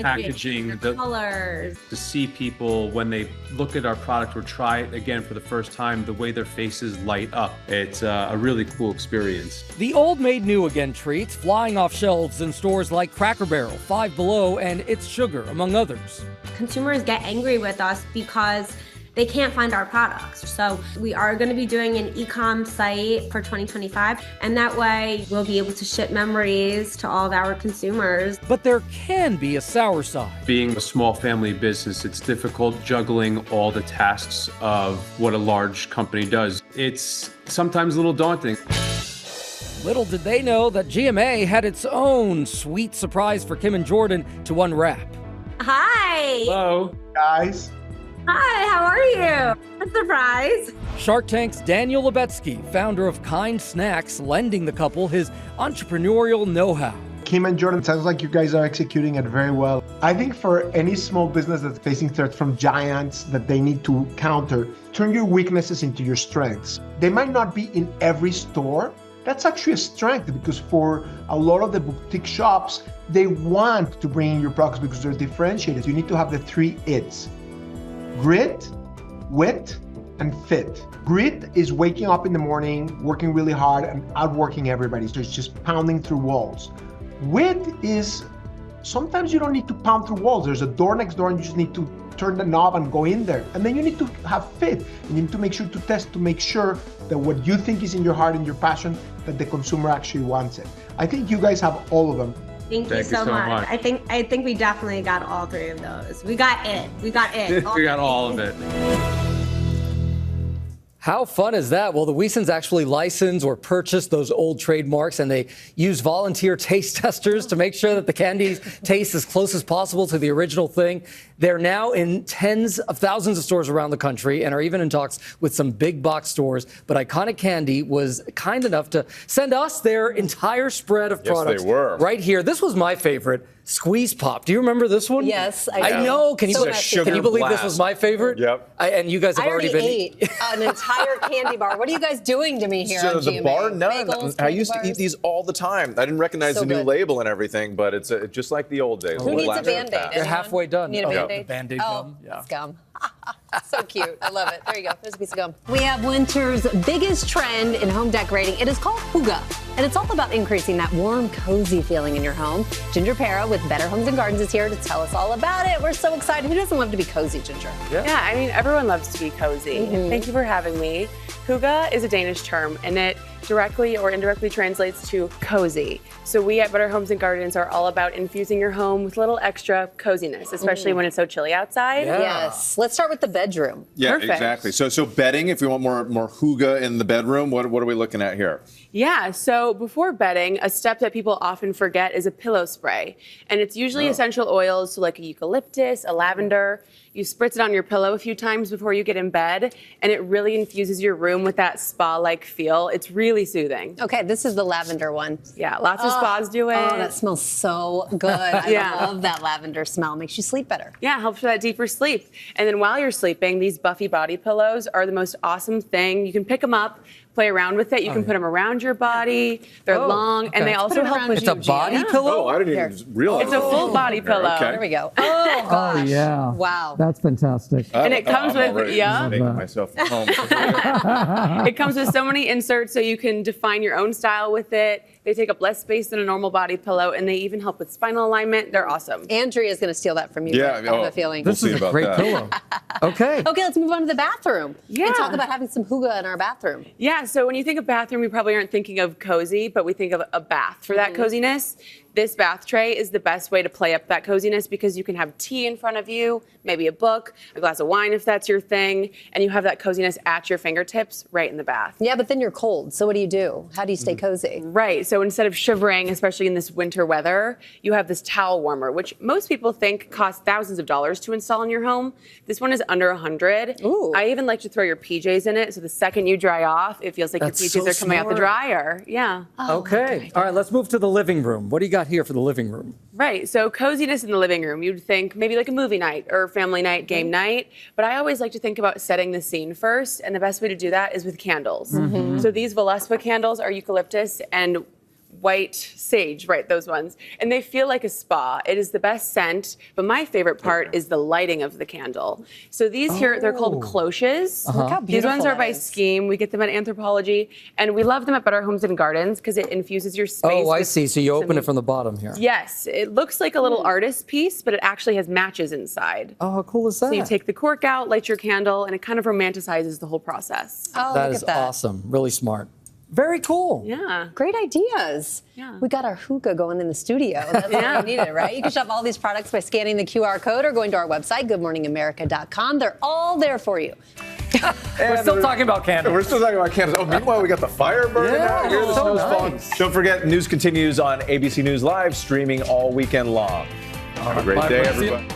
packaging, the colors. to see people when they look at our product or try it again for the first time, the way their faces light up. It's a really cool experience. The old made new again treats flying off shelves in stores like Cracker Barrel, Five Below, and It's Sugar, among others. Consumers get angry with us because they can't find our products. So we are going to be doing an e-com site for 2025, and that way we'll be able to ship memories to all of our consumers. But there can be a sour side. Being a small family business, it's difficult juggling all the tasks of what a large company does. It's sometimes a little daunting. Little did they know that GMA had its own sweet surprise for Kim and Jordan to unwrap. Hi. Hello. Guys. Hi, how are you? A surprise. Shark Tank's Daniel Lebetsky, founder of Kind Snacks, lending the couple his entrepreneurial know-how. Kim and Jordan, sounds like you guys are executing it very well. I think for any small business that's facing threats from giants that they need to counter, turn your weaknesses into your strengths. They might not be in every store. That's actually a strength because for a lot of the boutique shops, they want to bring in your products because they're differentiated. You need to have the 3 It's. Grit, wit, and fit. Grit is waking up in the morning, working really hard, and outworking everybody. So it's just pounding through walls. Wit is sometimes you don't need to pound through walls. There's a door next door and you just need to turn the knob and go in there. And then you need to have fit. You need to make sure to test to make sure that what you think is in your heart and your passion, that the consumer actually wants it. I think you guys have all of them. Thank you so much. I think we definitely got all 3 of those. We got it. We got it. We got all of it. How fun is that? Well, the Weesons actually license or purchase those old trademarks, and they use volunteer taste testers to make sure that the candies taste as close as possible to the original thing. They're now in tens of thousands of stores around the country and are even in talks with some big box stores. But Iconic Candy was kind enough to send us their entire spread of products. Yes, they were. Right here. This was my favorite. Squeeze Pop. Do you remember this one? Yes, I know. Can you believe this was my favorite? Yep. And you guys have already been. ate an entire candy bar. What are you guys doing to me here So on the GMA? bar none. Bagels, I used to candy eat these all the time. I didn't recognize So the new good. label and everything, but it's just like the old days. Who needs a Band-Aid? You're Anyone? halfway done. Need a Oh, Band-Aid? Band-Aid gum. Yeah. It's gum. So cute. I love it. There you go. There's a piece of gum. We have winter's biggest trend in home decorating. It is called hygge. And it's all about increasing that warm, cozy feeling in your home. Ginger Para with Better Homes and Gardens is here to tell us all about it. We're so excited. Who doesn't love to be cozy, Ginger? Yeah, I mean, everyone loves to be cozy. Thank you for having me. Hygge is a Danish term, and it directly or indirectly translates to cozy. So we at Better Homes and Gardens are all about infusing your home with a little extra coziness, especially when it's so chilly outside. Yes. Let's start with the bedroom. Yeah, Perfect. exactly. So bedding, if you want more hygge in the bedroom, what are we looking at here? Yeah, so before bedding, a step that people often forget is a pillow spray. And it's usually essential oils, so like a eucalyptus, a lavender. You spritz it on your pillow a few times before you get in bed, and it really infuses your room with that spa-like feel. It's really soothing. Okay, this is the lavender one. Yeah, lots of spas do it. Oh, that smells so good. I love that lavender smell. Makes you sleep better. Yeah, helps for that deeper sleep. And then while you're sleeping, these Buffy body pillows are the most awesome thing. You can pick them up, play around with it. You can put them around your body. They're long, and they also help with It's a body pillow? Oh, I didn't even realize. It's a full body pillow. There we go. Oh, gosh. Oh, yeah. Wow. That's fantastic. And it comes with, making myself at home. it comes with so many inserts so you can define your own style with it. They take up less space than a normal body pillow, and they even help with spinal alignment. They're awesome. Andrea's going to steal that from you. Yeah, I have a feeling. This is a great pillow. Okay. Okay, let's move on to the bathroom. Yeah. And talk about having some hygge in our bathroom. Yeah, so when you think of bathroom, we probably aren't thinking of cozy, but we think of a bath for that coziness. This bath tray is the best way to play up that coziness because you can have tea in front of you, maybe a book, a glass of wine if that's your thing, and you have that coziness at your fingertips right in the bath. Yeah, but then you're cold. So what do? How do you stay cozy? Right, so instead of shivering, especially in this winter weather, you have this towel warmer, which most people think costs thousands of dollars to install in your home. This one is under $100. Ooh. I even like to throw your PJs in it, so the second you dry off, it feels like That's your PJs so are coming out the smart. dryer. Yeah. Okay. All right, let's move to the living room. What do you got here for the living room? Right, so coziness in the living room. You'd think maybe like a movie night or family night, game night, but I always like to think about setting the scene first, and the best way to do that is with candles. So these Valespa candles are eucalyptus and white sage, right, those ones. And they feel like a spa. It is the best scent, but my favorite part is the lighting of the candle. So these here, they're called cloches. Look how These beautiful ones are that by is. Scheme. We get them at Anthropology, and we love them at Better Homes and Gardens because it infuses your space. Oh, I with see. So you open some- it from the bottom here. Yes, it looks like a little artist piece, but it actually has matches inside. Oh, how cool is that? So you take the cork out, light your candle, and it kind of romanticizes the whole process. Oh, That look is at that. awesome. Really smart. Very cool. Yeah. Great ideas. Yeah. We got our hygge going in the studio. That's what we needed, right? You can shop all these products by scanning the QR code or going to our website, goodmorningamerica.com. They're all there for you. We're still talking about candles. We're still talking about candles. Oh, meanwhile, we got the fire burning out here. This so is nice. fun. Don't forget, news continues on ABC News Live, streaming all weekend long. Have a great Bye, day, Brazil. everybody.